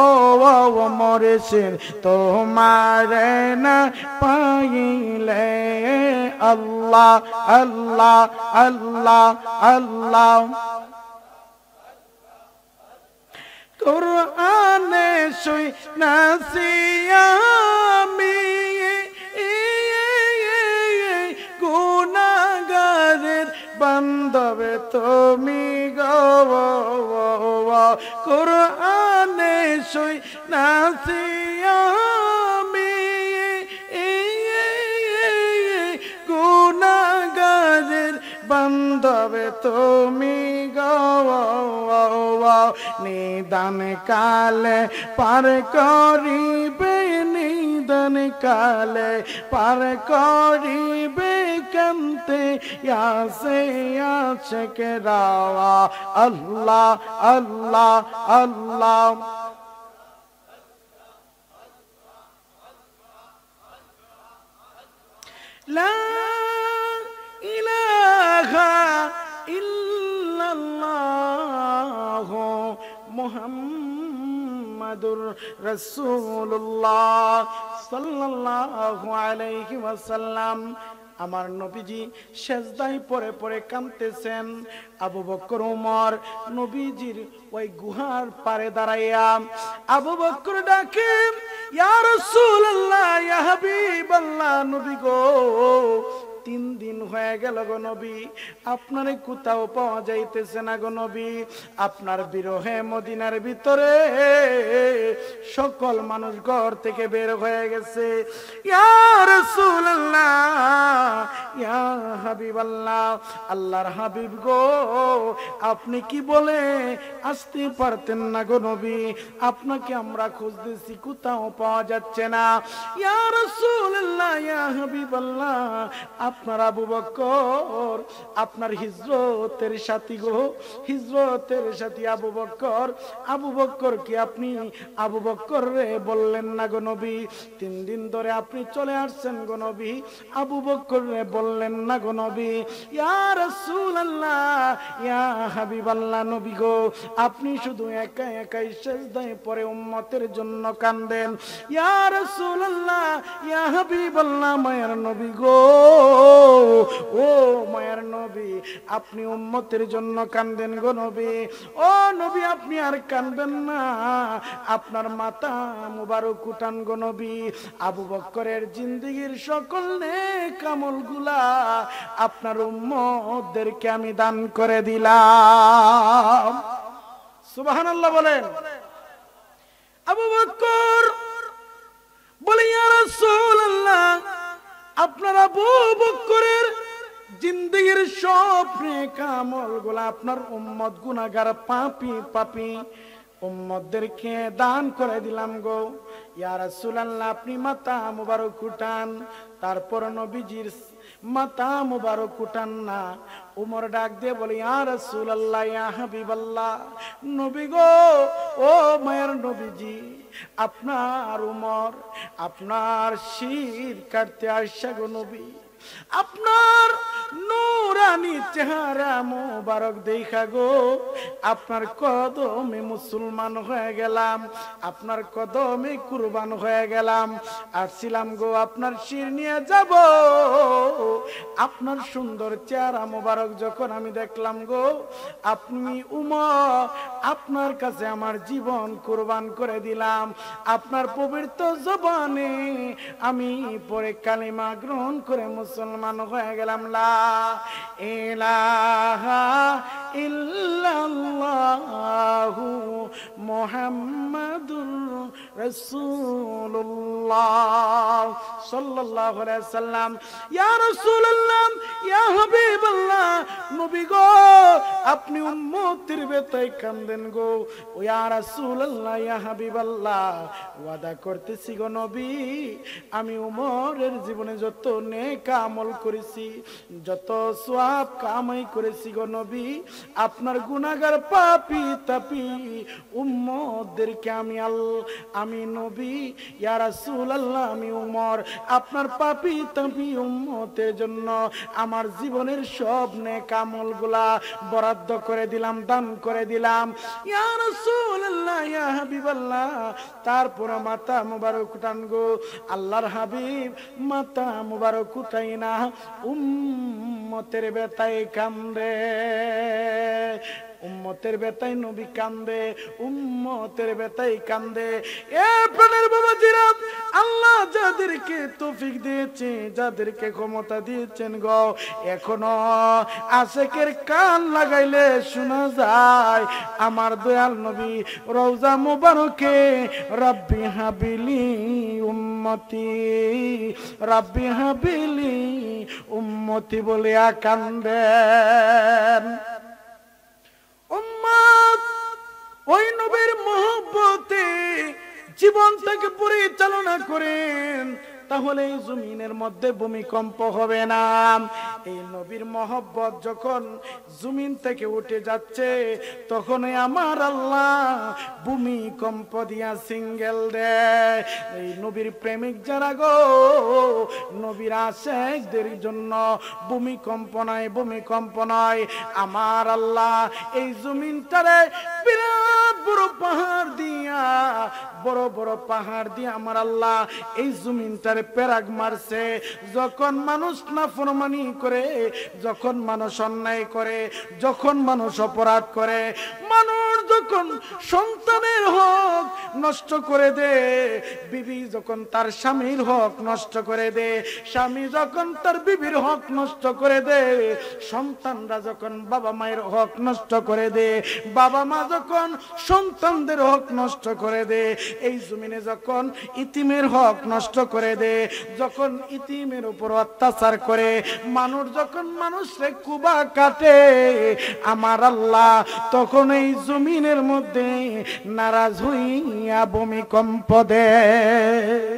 মুর্শিদ তোমার না পাইলে আল্লাহ আল্লাহ আল্লাহ আল্লাহ কুরআনে শুই নাসিয়ামি গুনাহগারের বান্ধবে তুমি গো কুরআনে শুই নাসিয়ামি গুনাহগারের বান্ধবে তুমি গো নিদান কালে পার করিবে নিদান কালে পার করিবে কান্তে ইয়াসে আশকে রাওয়া আল্লাহ আল্লাহ আল্লাহ লা ইলাহা ইল্লাল্লাহ মুহাম্মাদুর রাসূলুল্লাহ সাল্লাল্লাহু আলাইহি ওয়াসাল্লাম আমার নবীজি সেজদায় পড়ে পড়ে কাঁদতেছেন আবু বকর ওমর নবীজির ওই গুহার পারে দাঁড়াইয়া আবু বকর ডাকে ইয়া রাসূলুল্লাহ ইয়া হাবিবাল্লাহ নবী গো 3 দিন হয়ে গেল গো নবী আপনারে কোথাও পাওয়া যাইতেছে না গো নবী আপনার বিরহে মদিনার ভিতরে সকল মানুষ ঘর থেকে বের হয়ে গেছে ইয়া রাসূলুল্লাহ ইয়া হাবিবাল্লাহ আল্লাহর হাবিব গো আপনি কি বলে আসতে পারতেন না গো নবী আপনাকে আমরা খুঁজতেছি কোথাও পাওয়া যাচ্ছে না ইয়া রাসূলুল্লাহ ইয়া হাবিবাল্লাহ আপনার আবু বকর আপনার হিজরতের সাথী গো হিজরতের সাথী আবু বকর কি আপনি আবু বকর রে বললেন না গো নবী 3 দিন ধরে আপনি চলে আসছেন গো নবী আবু বকর রে বললেন না গো নবী ইয়া রাসূলুল্লাহ ইয়া হাবিবাল্লাহ নবী গো আপনি শুধু একা একাই সিজদায় পড়ে উম্মতের জন্য কাঁদেন ইয়া রাসূলুল্লাহ ইয়া হাবিবাল্লাহ মায়ের নবী গো ও মায়ের নবী আপনি উম্মতের জন্য কাঁদেন গো নবী ও নবী আপনি আর কাঁদবেন না আপনার মাথা মুবারক উঠান গো নবী আবু বকরের জিন্দেগীর সকল নেক আমলগুলা আপনার উম্মতদেরকে আমি দান করে দিলাম সুবহানাল্লাহ বলেন আবু বকর বলে ইয়া রাসূলুল্লাহ আপনার আবু বকরের জিন্দেগীর সব নেক আমলগুলা আপনার উম্মত গুনাহগার পাপী উম্মতদেরকে দান করে দিলাম গো ইয়া রাসূলুল্লাহ আপনি মাথা মুবারক উঠান তারপর নবীজির মাথা মুবারক উঠান না উমর ডাক দিয়ে বলে ইয়া রাসূলুল্লাহ ইয়া হাবিবাল্লাহ নবী গো ও মায়ের নবীজি আপনার উমর আপনার শির কাটতে আসছে গো নবী আপনার নূরানি চেহারা মোবারক দেখা গো আপনার কদমে মুসলমান হয়ে গেলাম আপনার কদমে কুরবান হয়ে গেলাম আসছিলাম গো আপনার শির নিয়ে যাব আপনার সুন্দর চেহারা মোবারক যখন আমি দেখলাম গো আপনি উমর আপনার কাছে আমার জীবন কুরবান করে দিলাম আপনার পবিত্র জবানে আমি পরে কালিমা গ্রহণ করে মুসলমান হয়ে গেলাম লা ইলাহা ইল্লাল্লাহু মুহাম্মাদুর রাসূলুল্লাহ সাল্লাল্লাহু আলাইহি সাল্লাম। ইয়া রাসূলুল্লাহ, ইয়া হাবিবাল্লাহ, নবী গো আপনি উম্মতের বেতায় কান্দেন গো। ও ইয়া রাসূলুল্লাহ, ইয়া হাবিবাল্লাহ, ওয়াদা করতেছি গো নবী, আমি উমরের জীবনে যত নেক আমল করেছি, যত সওয়াব কামাই করেছি গো নবী, আপনার গুনাহগার পাপী তাপী উম্মতদেরকে আমি নবী ইয়া রাসূলুল্লাহ, আমি উমর আপনার পাপী তাপী উম্মতের জন্য আমার জীবনের সব নেক আমলগুলা বরাদ্দ করে দিলাম, দান করে দিলাম। ইয়া রাসূলুল্লাহ, ইয়া হাবিবাল্লাহ, তারপর মাথা মুবারক উঠান গো। আল্লাহর হাবিব মাথা মুবারক উঠাই না, উম্মতের বেতায় কান্দে, উম্মতের বেতায় নবী কান্দে, উম্মতের বেতায় কান্দে। এ প্রাণের বাবাজিরা, আল্লাহ যাদেরকে তৌফিক দিয়েছে, যাদেরকে ক্ষমতা দিয়েছেন গো, এখনো আশিকের কান লাগাইলে শোনা যায় আমার দয়াল নবী রওজা মুবারকে রব্বি হাবিলি উম্মতি, রব্বি হাবিলি উম্মতি বলে কান্দেন। উম্মত ওই নবীর মহব্বতে জীবনটাকে পরিচালনা করেন, তাহলে এই জমিনের মধ্যে ভূমিকম্প হবে না। এই নবীর মহব্বত যখন জমিন থেকে উঠে যাচ্ছে, তখনই আমার আল্লাহ ভূমিকম্প দিয়া সিঙ্গেল দেয়। এই নবীর প্রেমিক যারা গো, নবীর আশিকদের জন্য ভূমিকম্প নয়, ভূমিকম্প নয়, আমার আল্লাহ এই জমিনটারে বিরাট বড় পাহাড় দিয়া, বড় বড় পাহাড় দিয়ে আমার আল্লাহ এই জমিনটারে পেরাক মারছে। যখন মানুষ নাফরমানি করে, যখন মানুষ অন্যায় করে, যখন মানুষ অপরাধ করে, মানুষ যখন সন্তানের হক নষ্ট করে দে, বিবি যখন তার স্বামীর হক নষ্ট করে দে, স্বামী যখন তার বিবির হক নষ্ট করে দে, সন্তানরা যখন বাবা মায়ের হক নষ্ট করে দে, বাবা মা যখন সন্তানদের হক নষ্ট করে দে, এই জমিনে যখন ইতিমের হক নষ্ট করে দে, যখন ইতিমের উপর অত্যাচার করে, মানুষ যখন মানুষে কুবা কাটে, আমার আল্লাহ তখন এই জমিনের মধ্যে নারাজ হইয়া ভূমিকম্প দেয়।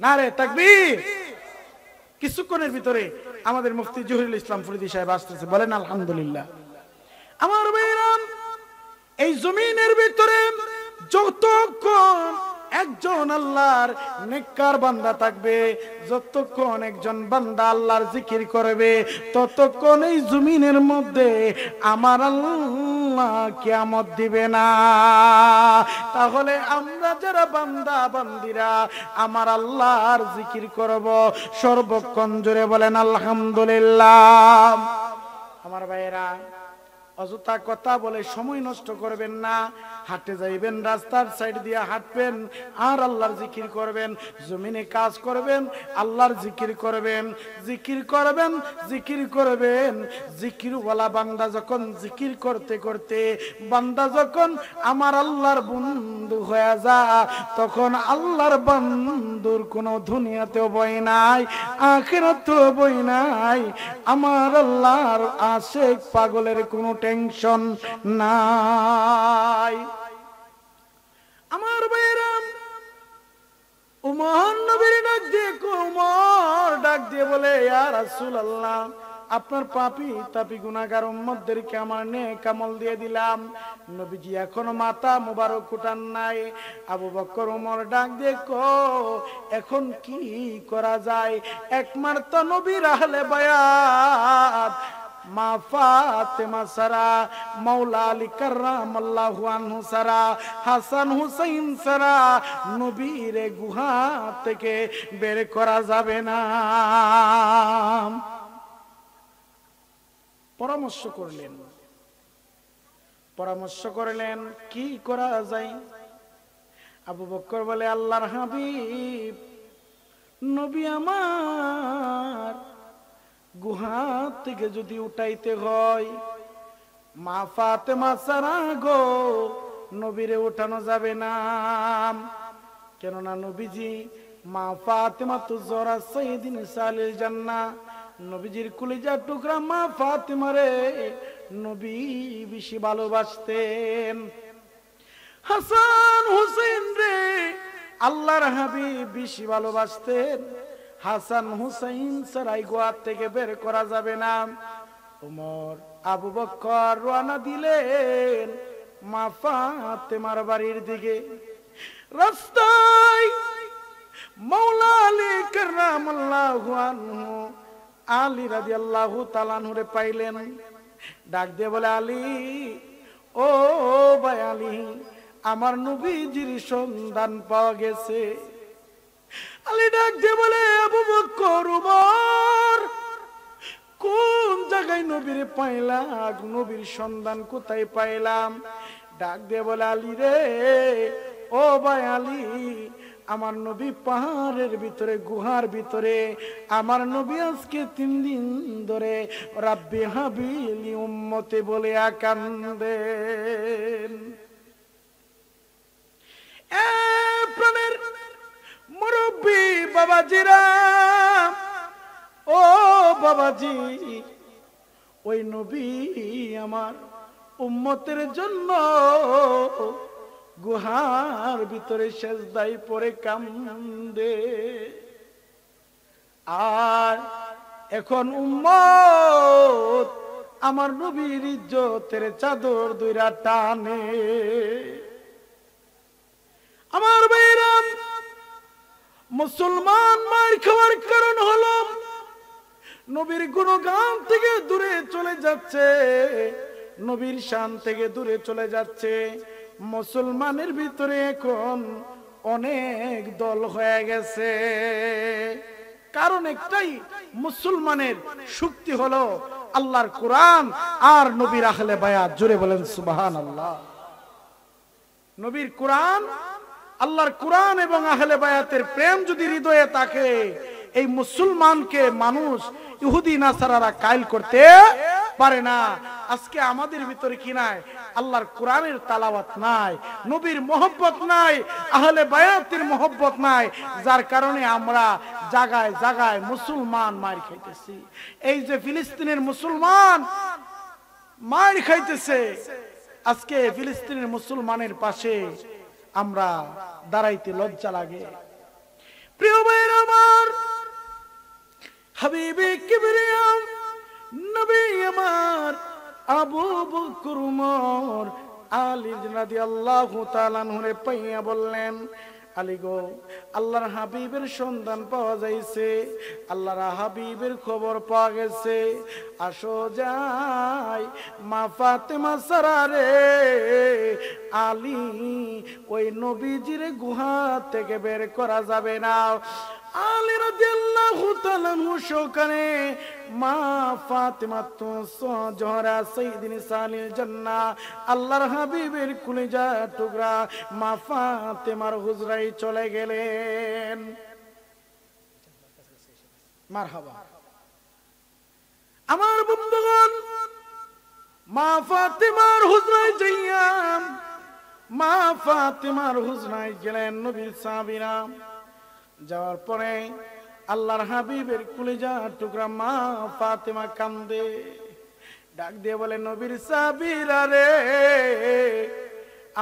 নারে তাকবীর। কিছুক্ষণের ভিতরে আমাদের মুফতি জহিরুল ইসলাম ফরিদী সাহেব আসতেছে, বলেন আলহামদুলিল্লাহ। আমার ভাইরাম, এই জমিনের ভিতরে যতক্ষণ একজন আল্লাহর নেককার বান্দা থাকবে, যতক্ষণ একজন বান্দা আল্লাহর জিকির করবে, ততক্ষণ এই জমিনের মধ্যে আমার আল্লাহ কিয়ামত দিবে না। তাহলে আমরা যারা বান্দা বান্দিরা আমার আল্লাহর জিকির করব সর্বক্ষণ, জোরে বলেন আলহামদুলিল্লাহ। আমার ভাইয়েরা, অযথা কথা বলে সময় নষ্ট করবেন না। হাঁটে যাইবেন, রাস্তার সাইড দিয়ে হাঁটবেন আর আল্লাহর জিকির করবেন, জমিনে কাজ করবেন, আল্লাহর জিকির করবেন, জিকির করবেন, জিকির করবেন। জিকিরওয়ালা বান্দা যখন জিকির করতে করতে বান্দা যখন আমার আল্লাহর বন্ধু হয়ে যায়, তখন আল্লাহর বন্ধুর কোনো দুনিয়াতেও বই নাই, আখিরাতেও বই নাই। আমার আল্লাহর আশিক পাগলের কোনো টেনশন নাই। আমার ভাইরাম, উমর নবীর ডাক দিয়ে, উমর ডাক দিয়ে বলে, ইয়া রাসূলুল্লাহ, আপনার পাপী তাপী গুনাহগার উম্মতদেরকে আমার নেক আমল দিয়ে দিলাম। নবীজি এখনো মাথা মুবারক উঠান নাই। আবু বকর উমর ডাক দিয়ে এখন কি করা যায়? একমাত্র নবীর আহলে বায়াত মা ফাতেমা সারা, মাওলা আলী কাররামাল্লাহু আনহু সারা, হাসান হুসাইন সারা নবীর গুহা থেকে বের করা যাবে না। পরামর্শ করলেন কি করা যায়। আবু বকর বলে, আল্লাহর হাবিব, নবী আমার গুহা থেকে যদি উঠাইতে হয়, মা ফাতেমা ছাড়া গো নবীরে উঠানো যাবে না। কেননা নবীজি মা ফাতেমা তো জরা সাইয়্যিদিন সালিল জান্নাহ, নবীজির কলিজার টুকরা মা ফাতেমারে নবী বেশি ভালোবাসতেন। হাসান হুসেন রে আল্লাহর হাবিব বেশি ভালোবাসতেন। হাসান হুসাইন সারাই গোয়া থেকে বের করা যাবে না। ওমর আবু বকর রওনা দিলেন মা ফাতেমার বাড়ির দিকে। রাস্তায় মাওলা আলী কাররামাল্লাহু আনহু আলী রাদিয়াল্লাহু তাআলা আনহুরে পাইলেন। ডাক দিয়ে বলে, আলী, ও ভাই আলী, আমার নবীজির সন্ধান পাওয়া গেছে। আলী ডাক দিয়ে বলে, আবু বকর, ওমর, কোন জায়গায় নবীরে পাইলাম? নবীর সন্ধান কোথায় পাইলাম? ডাক দিয়ে বলে, আলী রে, ও ভাই আলী, আমার নবী পাহাড়ের ভিতরে, গুহার ভিতরে। আমার নবী আজকে 3 দিন ধরে রাব্বি হাবিলি উম্মতে বলে কান্দেন। প্রাণের মুরব্বী বাবাজিরা, ও বাবাজি, ওই নবী আমার উম্মতের জন্য গুহার ভিতরে সেজদায় পড়ে কান্দে। আর এখন উম্মত আমার নবীর ইজ্জতের চাদর দুইরা টানে। আমার ভাইরা, মুসলমান মার খাওয়ার কারণ হলো নবীর গুণগান থেকে দূরে চলে যাচ্ছে, নবীর শান থেকে দূরে চলে যাচ্ছে। মুসলমানের ভিতরে এখন অনেক দল হয়ে গেছে। কারণ একটাই, মুসলমানের শক্তি হলো আল্লাহর কোরআন আর নবীর আহলে বায়াত। জোরে বলেন সুবহানাল্লাহ। নবীর কোরআন, আল্লাহর কোরআন এবং আহলে বায়াতের প্রেম যদি হৃদয়ে থাকে, এই মুসলমানকে মানুষ ইহুদি নাসারারা কায়েল করতে পারে না। আজকে আমাদের ভিতরে কি নাই? আল্লাহর কোরআনের তালাওয়াত নাই, নবীর মোহব্বত নাই, আহলে বায়াতের মোহব্বত নাই, যার কারণে আমরা জায়গায় জায়গায় মুসলমান মার খাইতেছি। এই যে ফিলিস্তিনের মুসলমান মার খাইতেছে, আজকে ফিলিস্তিনের মুসলমানের পাশে আমরা দাঁড়াইতে লজ্জা লাগে। প্রিয় ভাইরা আমার, হাবিবে কিবরিয়া নবী আমার আবু বকর ওমর আলী রাদিয়াল্লাহু তাআলা আনহুরে পাইয়া বললেন, আলী গো, আল্লাহর হাবিবের সন্ধান পাওয়া যাইছে, আল্লাহর হাবিবের খবর পাওয়া গেছে। আসো যাই মা ফাতেমা সারারে আলী ওই নবীজির গুহা থেকে বের করা যাবে না। আলী রাদিয়াল্লাহু তাআলা আনহু সহকারে মা ফাতেমা তো জোহরা সাইয়্যিদিন সালিল জান্নাহ আল্লাহর হাবিবের কলিজা টুকরা মা ফাতেমার হুজরায় চলে গেলেন। মারহাবা। আমার বন্ধুগণ, মা ফাতেমার হুজরায় যাইয়া মা ফাতেমার হুজরায় গেলেন নবীর সাহাবীরা। যাওয়ার পরে আল্লাহর হাবিবের কলিজা টুকরা মা ফাতেমা কান্দে। ডাক দিয়ে বলে, নবীর সাহাবীরা রে,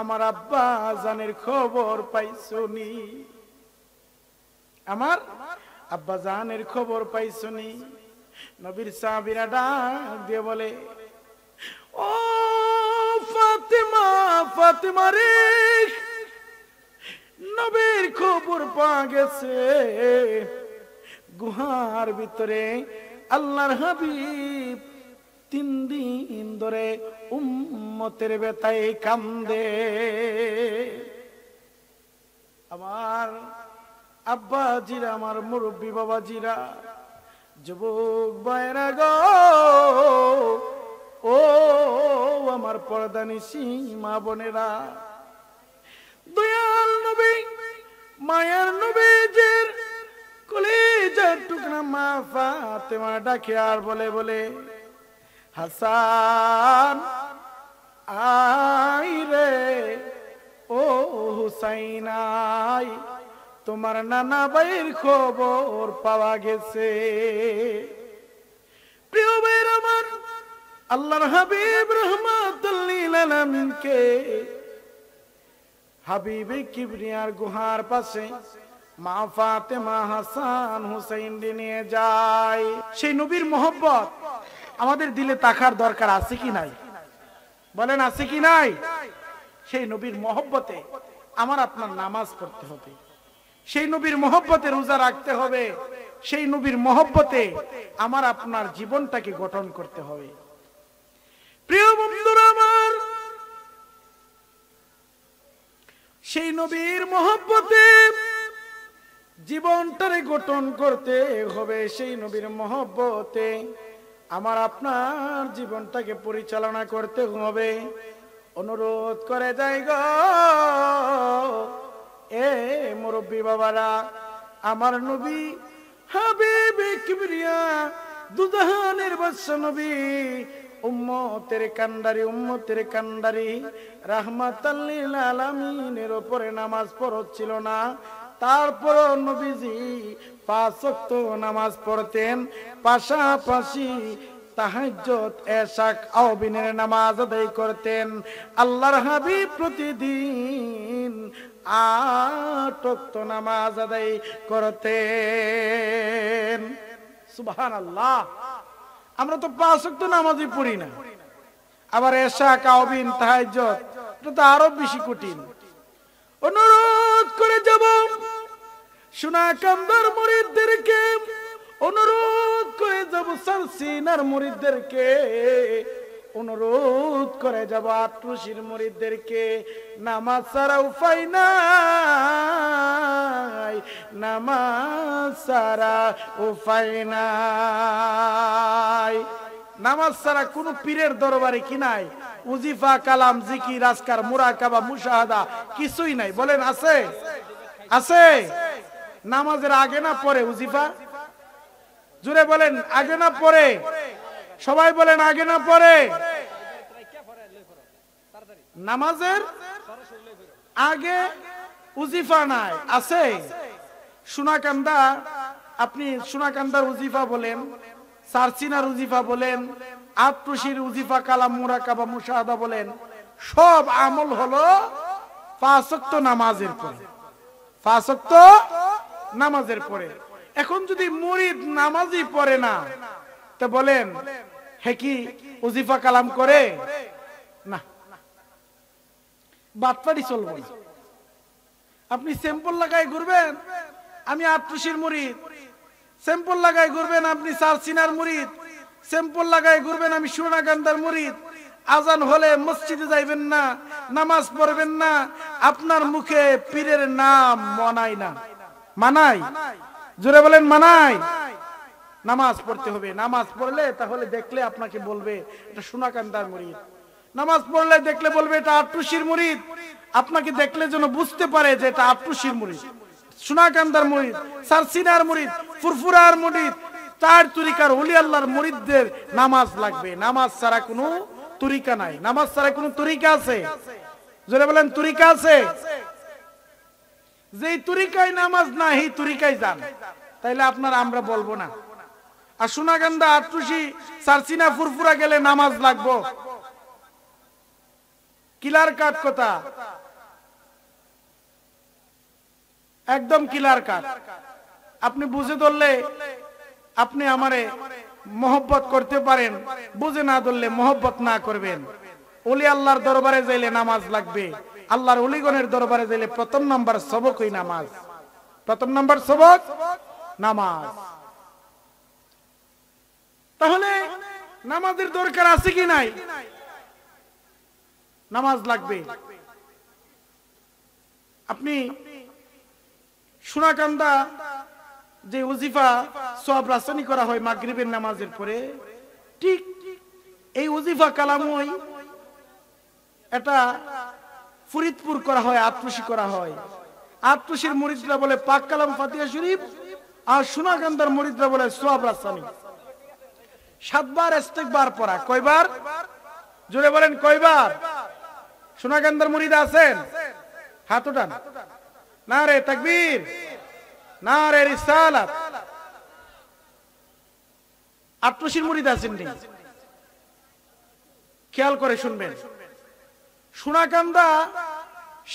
আমার আব্বা জানের খবর পাইছনি? আমার আব্বা জানের খবর পাইছনি? নবীর সাহাবীরা ডাক দিয়ে বলে, ও ফাতেমা, ফাতেমা রে, নবীর খবর পাওয়া গেছে। গুহার ভিতরে আল্লাহর হাবিব 3 দিন ধরে উম্মতের বেতায় কান্দে। আমার আব্বা জিরা, আমার মুরব্বী বাবা জিরা, যুবক ভাইরা গো, ও আমার পর্দানিশী মা বোনেরা, দয়াল নবী, মায়ার নবীজির কলিজার ডাকুক না মা ফাতেমা ডাকে আর বলে বলে, হাসান আই রে, ও হুসাইন আই, তোমার নানা ভাইয়ের খবর পাওয়া গেছে। প্রিয় ভাইয়ের আমার, আল্লাহর হাবিব রাহমাতুল লিল আলামিনকে হাবিবে কিবরিয়ার গুহার পাশে মা ফাতেমা হাসান হুসাইন নিয়ে যায়। সেই নবীর মোহব্বত আমাদের দিলে থাকার দরকার আছে কি নাই? বলেন আছে কি নাই? সেই নবীর মোহব্বতে আমার আপনার নামাজ পড়তে হবে, সেই নবীর মোহব্বতে রোজা রাখতে হবে, সেই নবীর মোহব্বতে আমার আপনার জীবনটাকে গঠন করতে হবে। প্রিয় বন্ধুরা আমার, সেই নবীর মোহব্বতে জীবনটারে গঠন করতে হবে, সেই নবীর মোহব্বতে আমার আপনার জীবনটাকে পরিচালনা করতে হবে। অনুরোধ করে যাই গো এ মুরব্বী বাবারা, আমার নবী হাবিবে কিবরিয়া দুজাহানের বাদশা নবী, উম্মতের কান্ডারি রাহমাতাল লিল আলামিনের উপরে নামাজ পড়ছিল না, তারপর নবীজি 5 ওয়াক্ত নামাজ পড়তেন, পাশাপাশি তাহাজ্জুদ, এশা, আওবিনের নামাজ আদায় করতেন। আল্লাহর হাবিব প্রতিদিন 8 ওয়াক্ত নামাজ আদায় করতেন। সুবহানাল্লাহ। আমরা তো 5 ওয়াক্ত নামাজই পড়ি না, আবার এশা, আওবিন, তাহাজ্জুদ, এটা তো আরো বেশি কঠিন। অনুরোধ করে যাব সোনাকান্দার মুরিদদেরকে, অনুরোধ করে যাব সালসিনার মুরিদদেরকে, অনুরোধ করে যাব আটরশির মুরিদদেরকে, নামাজ ছাড়া উপায় নাই, নামাজ ছাড়া উপায় নাই। নামাজ ছাড়া কোন পীরের দরবারে কি নাই? উজিফা, কালাম, জিকির, আজকার, মুরাকাবা, মুশাহাদা কিছুই নাই। বলেন আছে? আছে? নামাজের আগে না পরে উজিফা? জোরে বলেন, আগে না পরে? সবাই বলেন আগে না পরে? নামাজের আগে উজিফা নাই, আছে? সোনাকান্দা, আপনি সোনাকান্দার উজিফা বলেন, সারসিনার উজিফা বলেন, আটরশির উজিফা, কালাম, মুরাকাবা, মুশাহাদা বলেন, সব আমল হলো 5 ওয়াক্ত নামাজের পরে, 5 ওয়াক্ত নামাজের পরে। এখন যদি মুরিদ নামাজই পড়ে না, তো বলেন হে কি উজিফা কালাম করে? না, বাটপাড়ি চলবে না। আপনি স্যাম্পল লাগাই ঘুরবেন, আমি আটরশির মুরিদ, স্যাম্পল লাগাই ঘুরবেন আপনি সারসিনার মুরিদ, স্যাম্পল লাগাই ঘুরবেন আমি সোনাকান্দার মুরিদ, আজান হলে মসজিদে যাইবেন না, নামাজ পড়বেন না, আপনার মুখে পীরের নাম মানায় না। মানায়? জোরে বলেন মানায়? নামাজ পড়তে হবে। নামাজ পড়লে তাহলে দেখলে আপনাকে বলবে এটা সোনাকান্দার মুরিদ, নামাজ পড়লে দেখলে বলবে এটা আটরশির মুরিদ, আপনাকে দেখলে যেন বুঝতে পারে যে এটা আটরশির মুরিদ, সোনাকান্দার মুরিদ, সারসিনার মুরিদ, ফুরফুরার মুরিদ, 4 তরিকার ওলি আল্লাহর মুরিদদের নামাজ লাগবে। নামাজ ছাড়া কোনো তরিকা নাই। নামাজ ছাড়া কোনো তরিকা আছে? জোরে বলেন তরিকা আছে? যেই তরিকায় নামাজ না এই তরিকায় যান, তাইলে আপনার আমরা বলবো না। আর সোনাকান্দা, আটরশি, সারসিনা, ফুরফুরা গেলে নামাজ লাগবো, কিলার কাট কথা, একদম কিলার কাট। আপনি বুঝে ধরলে আপনি আমারে মহব্বত করতে পারেন, বুঝে না ধরলে মহব্বত না করবেন। ওলি আল্লাহর দরবারে যাইলে নামাজ লাগবে, আল্লাহর ওলিগণের দরবারে যাইলে প্রথম নাম্বার সবকই নামাজ, প্রথম নাম্বার সবক নামাজ। তাহলে নামাজের দরকার আছে কি নাই? নামাজ লাগবে। আপনি সোনাকান্দা যে ওজিফা সব রাসানি করা হয় মাগরিবের নামাজের পরে, ঠিক এই ওজিফা কালামই এটা ফরিদপুর করা হয়, আটরশি করা হয়। আটরশির মুরিদরা বলে পাক কালাম ফাতিহা শরীফ, আর সোনাকান্দার মুরিদরা বলে সোয়াব রাসানি। 7 বার ইস্তেগফার পড়া। কয়বার? জোরে বলেন কয়বার? সোনাকান্দার মুরিদ আছেন? হাত উঠান। নারে তাকবীর, নারে রিসালাত। আটরশির মুরিদ আছেন নি? খেয়াল করে শুনবেন। সোনাকান্দা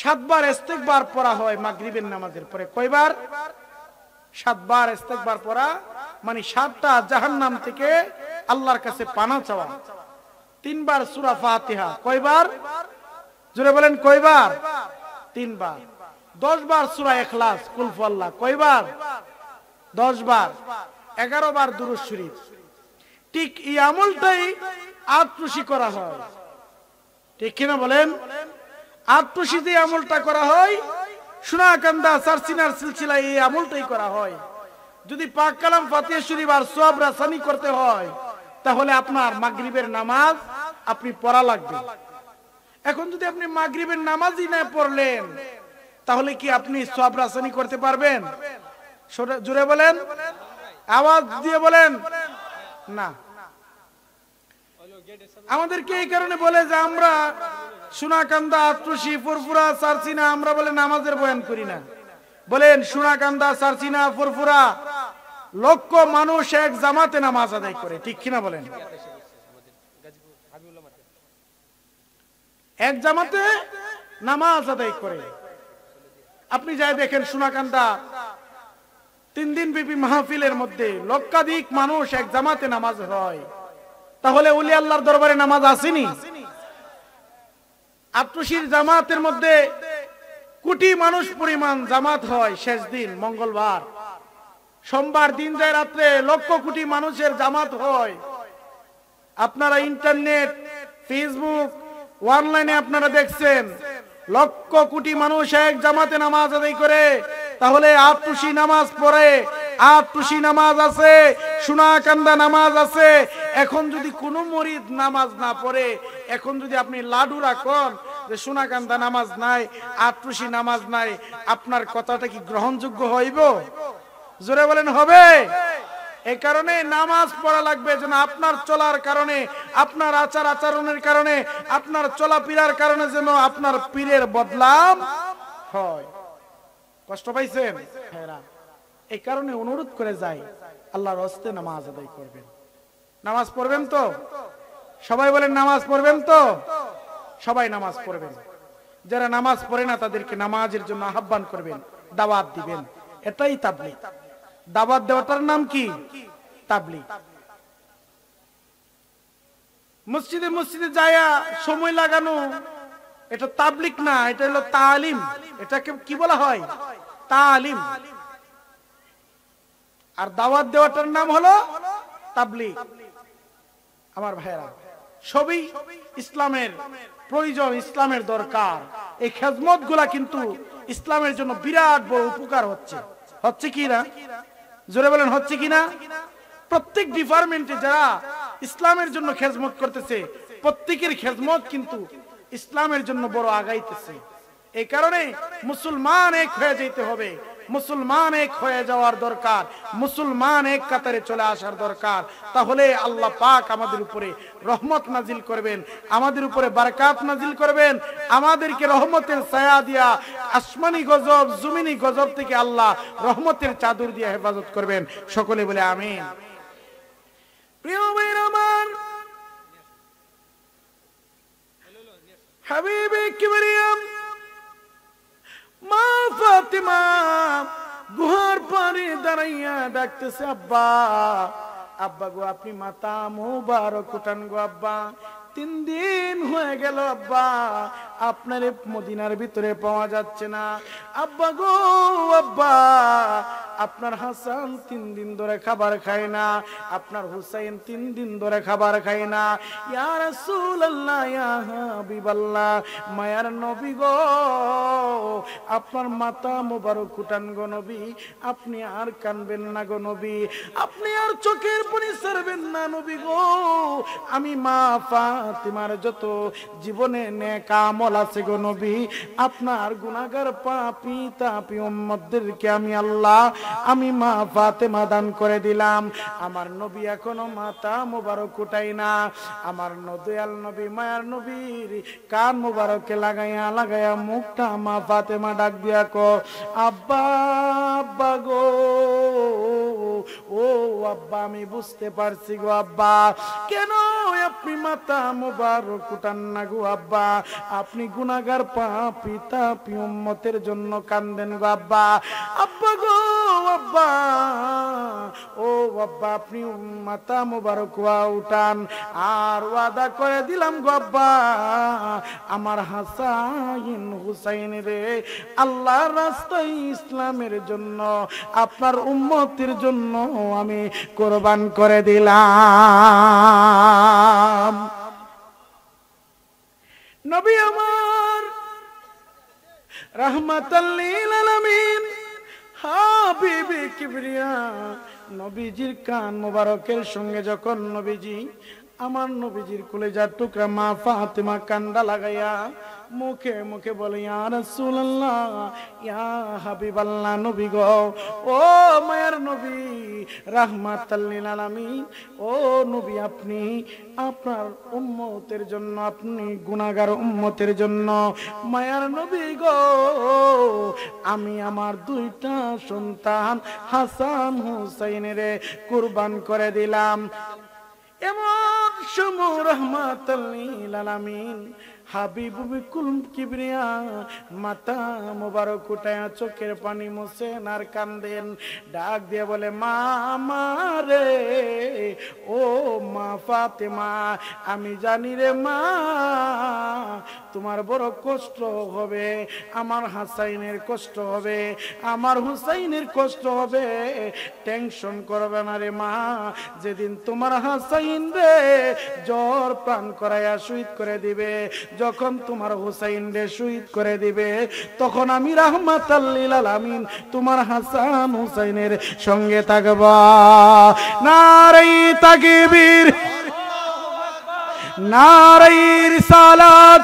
7 বার ইস্তেগফার পড়া হয় মাগরিবের নামাজের পরে। কয়বার? 7 বার ইস্তেগফার পড়া মানে 7টা জাহান্নাম থেকে আল্লাহর কাছে পানা চাওয়া। 3 বার সূরা ফাতিহা। কয়বার? জোরে বলেন কয়বার? 3 বার। 10 বার সূরা ইখলাস কুল হুয়াল্লাহ। কয়বার? 10 বার। 11 বার দুরূদ শরীফ। ঠিক এই আমলটাই আটরশি করা হয়, ঠিক কিনা বলেন? আটরশিতে আমলটা করা হয়, সোনাকান্দা সারসিনার সিলসিলা এই আমলটাই করা হয়। যদি পাক কালাম ফাতিহা শরীফ আর সোয়াব রাসানি করতে হয় তাহলে আপনার মাগরিবের নামাজ আপনি পড়া লাগবে। এখন যদি আপনি মাগরিবের নামাজই না পড়লেন তাহলে কি আপনি সোয়াব রাসানি করতে পারবেন? জোরে বলেন, আওয়াজ দিয়ে বলেন না। আমাদেরকে এই কারণে বলে যে আমরা সোনাকান্দা আটরশি ফুরফুরা সারসিনা আমরা বলে নামাজের বয়ান করি না। বলেন সোনাকান্দা সারসিনা ফুরফুরা লক্ষ মানুষ এক জামাতে নামাজ আদায় করে, ঠিক কিনা বলেন? এক জামাতে নামাজ আদায় করে। আপনি যাই দেখেন সোনাকান্দা 3 দিন ব্যাপী মাহফিলের মধ্যে লক্ষাধিক মানুষ এক জামাতে নামাজ হয়। তাহলে ওলি আল্লাহর দরবারে নামাজ আসেনি? আটরশির জামাতের মধ্যে কোটি মানুষ পরিমাণ জামাত হয় শেষ দিন মঙ্গলবার। সোমবার দিন যায় রাত্রে লক্ষ কোটি মানুষের জামাত হয়। আপনারা ইন্টারনেট, ফেসবুক, অনলাইনে আপনারা দেখছেন লক্ষ কোটি মানুষ এক জামাতে নামাজ আদায় করে। তাহলে আটরশি নামাজ পড়ে, আটরশি নামাজ আছে, সোনাকান্দা নামাজ আছে। এখন যদি কোনো মুরিদ নামাজ না পড়ে, এখন যদি আপনি লাডু রাখেন যে সোনাকান্দা নামাজ নাই, আটরশি নামাজ নাই, আপনার কথাটা কি গ্রহণযোগ্য হইব? জোরে বলেন হবে? এই কারণে নামাজ পড়া লাগবে যেন আপনার চলার কারণে, আপনার আচার আচরণের কারণে, আপনার চলাফেরার কারণে যেন আপনার পীরের বদলাম হয়। কষ্ট পাইছেন? এই কারণে অনুরোধ করে যাই আল্লাহর হস্তে নামাজ আদায় করবেন। নামাজ পড়বেন তো? সবাই বলেন নামাজ পড়বেন তো? সবাই নামাজ পড়বেন। যারা নামাজ পড়ে না তাদেরকে নামাজের জন্য আহ্বান করবেন, দাওয়াত দিবেন। এটাই তাবলীগ। দাওয়াত দেওয়াটার নাম কি? তাবলীগ। মসজিদে মসজিদে যায়া সময় লাগানো এটা তাবলীগ না, এটা হলো তালিম। এটাকে কি বলা হয়? তালিম। আর দাওয়াত দেওয়াটার নাম হলো তাবলীগ। আমার ভাইরা, সবই ইসলামের প্রয়োজন, ইসলামের দরকার। এই খেদমত গুলা কিন্তু ইসলামের জন্য বিরাট বড় উপকার হচ্ছে। হচ্ছে কি না? জোরে বলেন হচ্ছে কি না? প্রত্যেক ডিপার্টমেন্টে যারা ইসলামের জন্য খেদমত করতেছে প্রত্যেকের খেদমত কিন্তু ইসলামের জন্য বড় আগাইতেছে। এই কারণে মুসলমান এক হয়ে যেতে হবে, মুসলমান এক হয়ে যাওয়ার দরকার, মুসলমান এক কাতারে চলে আসার দরকার। তাহলে আল্লাহ পাক আমাদের উপরে রহমত নাজিল করবেন, আমাদের উপরে বারাকাত নাজিল করবেন, আমাদেরকে রহমতের ছায়া দিয়া আসমানি গজব জমিনি গজব থেকে আল্লাহ রহমতের চাদর দিয়ে হেফাজত করবেন। সকলে বলে আমিন। প্রিয় ভাইরা আমার, হাবিবে কিবরিয়া মা ফাতিমা গুহার পারে দাঁড়াইয়া ডাকতেছে, আব্বা, আব্বা গো আপনি মাথা মুবারক উঠান গো আব্বা। 3 দিন হয়ে গেল আব্বা আপনার মদিনার ভিতরে পাওয়া যাচ্ছে না। আব্বা গো আব্বা, আপনার হাসান 3 দিন ধরে খাবার খায় না, আপনার হুসাইন 3 দিন ধরে খাবার খায় না। ইয়া রাসূলুল্লাহ, ইয়া হাবিবাল্লাহ, মায়ার নবী গো আপনার মাথা মোবারক উঠান গো নবী, আপনি আর কানবেন না গো নবী, আপনি আর চোখের পানি ছাড়বেন না নবী গো। আমি মা ফাতিমার যত জীবনে নেক আমল আছে গো নবী, আপনার গুনাহগার পাপী তাপী উম্মতদেরকে আমি আল্লাহ, আমি মা ফাতেমা দান করে দিলাম। আমার নবী এখনো মাথা মোবারক উঠাই না। আমার দয়াল নবী মায়ার নবীর কান মোবারকে লাগাইয়া লাগাইয়া মুখটা মা ফাতেমা ডাক দিয়া কো, আব্বা আব্বা গো, ও আব্বা আমি বুঝতে পারছি গো আব্বা, কেন আপনি মাথা মোবারক উঠান না গো আব্বা, আপনি গুনাহগার পাপী তাপী উম্মতের জন্য কান্দেন গো আব্বা। আব্বা গো আব্বা, ও আব্বা আপনি মাথা মোবারক উঠান, আর ওয়াদা করে দিলাম গো আব্বা, আমার হাসাইন হুসাইন রে আল্লাহর রাস্তায় ইসলামের জন্য আপনার উম্মতের জন্য আমি কুরবান করে দিলাম। নবী আমার রাহমাতাল লিল আলামিন হাবিবে কিবরিয়া নবীজির কান মোবারকের সঙ্গে যখন নবীজি আমার নবীজির কলেজার টুকরা মা ফাতেমা কান্দা লাগাইয়া মুখে মুখে বলে, ইয়া রাসূলুল্লাহ ইয়া হাবিবাল্লাহ, নবী গো, ও মায়ের নবী রাহমাতাল লিল আলামিন, ও নবী আপনি আপনার উম্মতের জন্য, আপনি গুনাহগার উম্মতের জন্য মায়ার নবী গো, আমি আমার দুইটা সন্তান হাসান হুসাইনের কুরবান করে দিলাম। এমন সময় রাহমাতাল লিল আলামিন হাবিবুবি কুল কিবরিয়া মাথা মোবারক উঠায়া চোখের পানি মোছেন আর কান্দেন, ডাক দিয়ে বলে, মা আমারে, ও মা ফাতেমা, আমি জানি রে মা তোমার বড় কষ্ট হবে, আমার হাসাইনের কষ্ট হবে, আমার হুসাইনের কষ্ট হবে, টেনশন করবে না রে মা, যেদিন তোমার হাসাইন রে জ্বর প্রাণ করাইয়া শহীদ করে দিবে, যখন তোমার হুসাইন রে শহীদ করে দিবে, তখন আমি রাহমাতাল লিল আলামিন তোমার হাসান হুসাইনের সঙ্গে থাকব। নারে তাকবীর, নারে রিসালাত।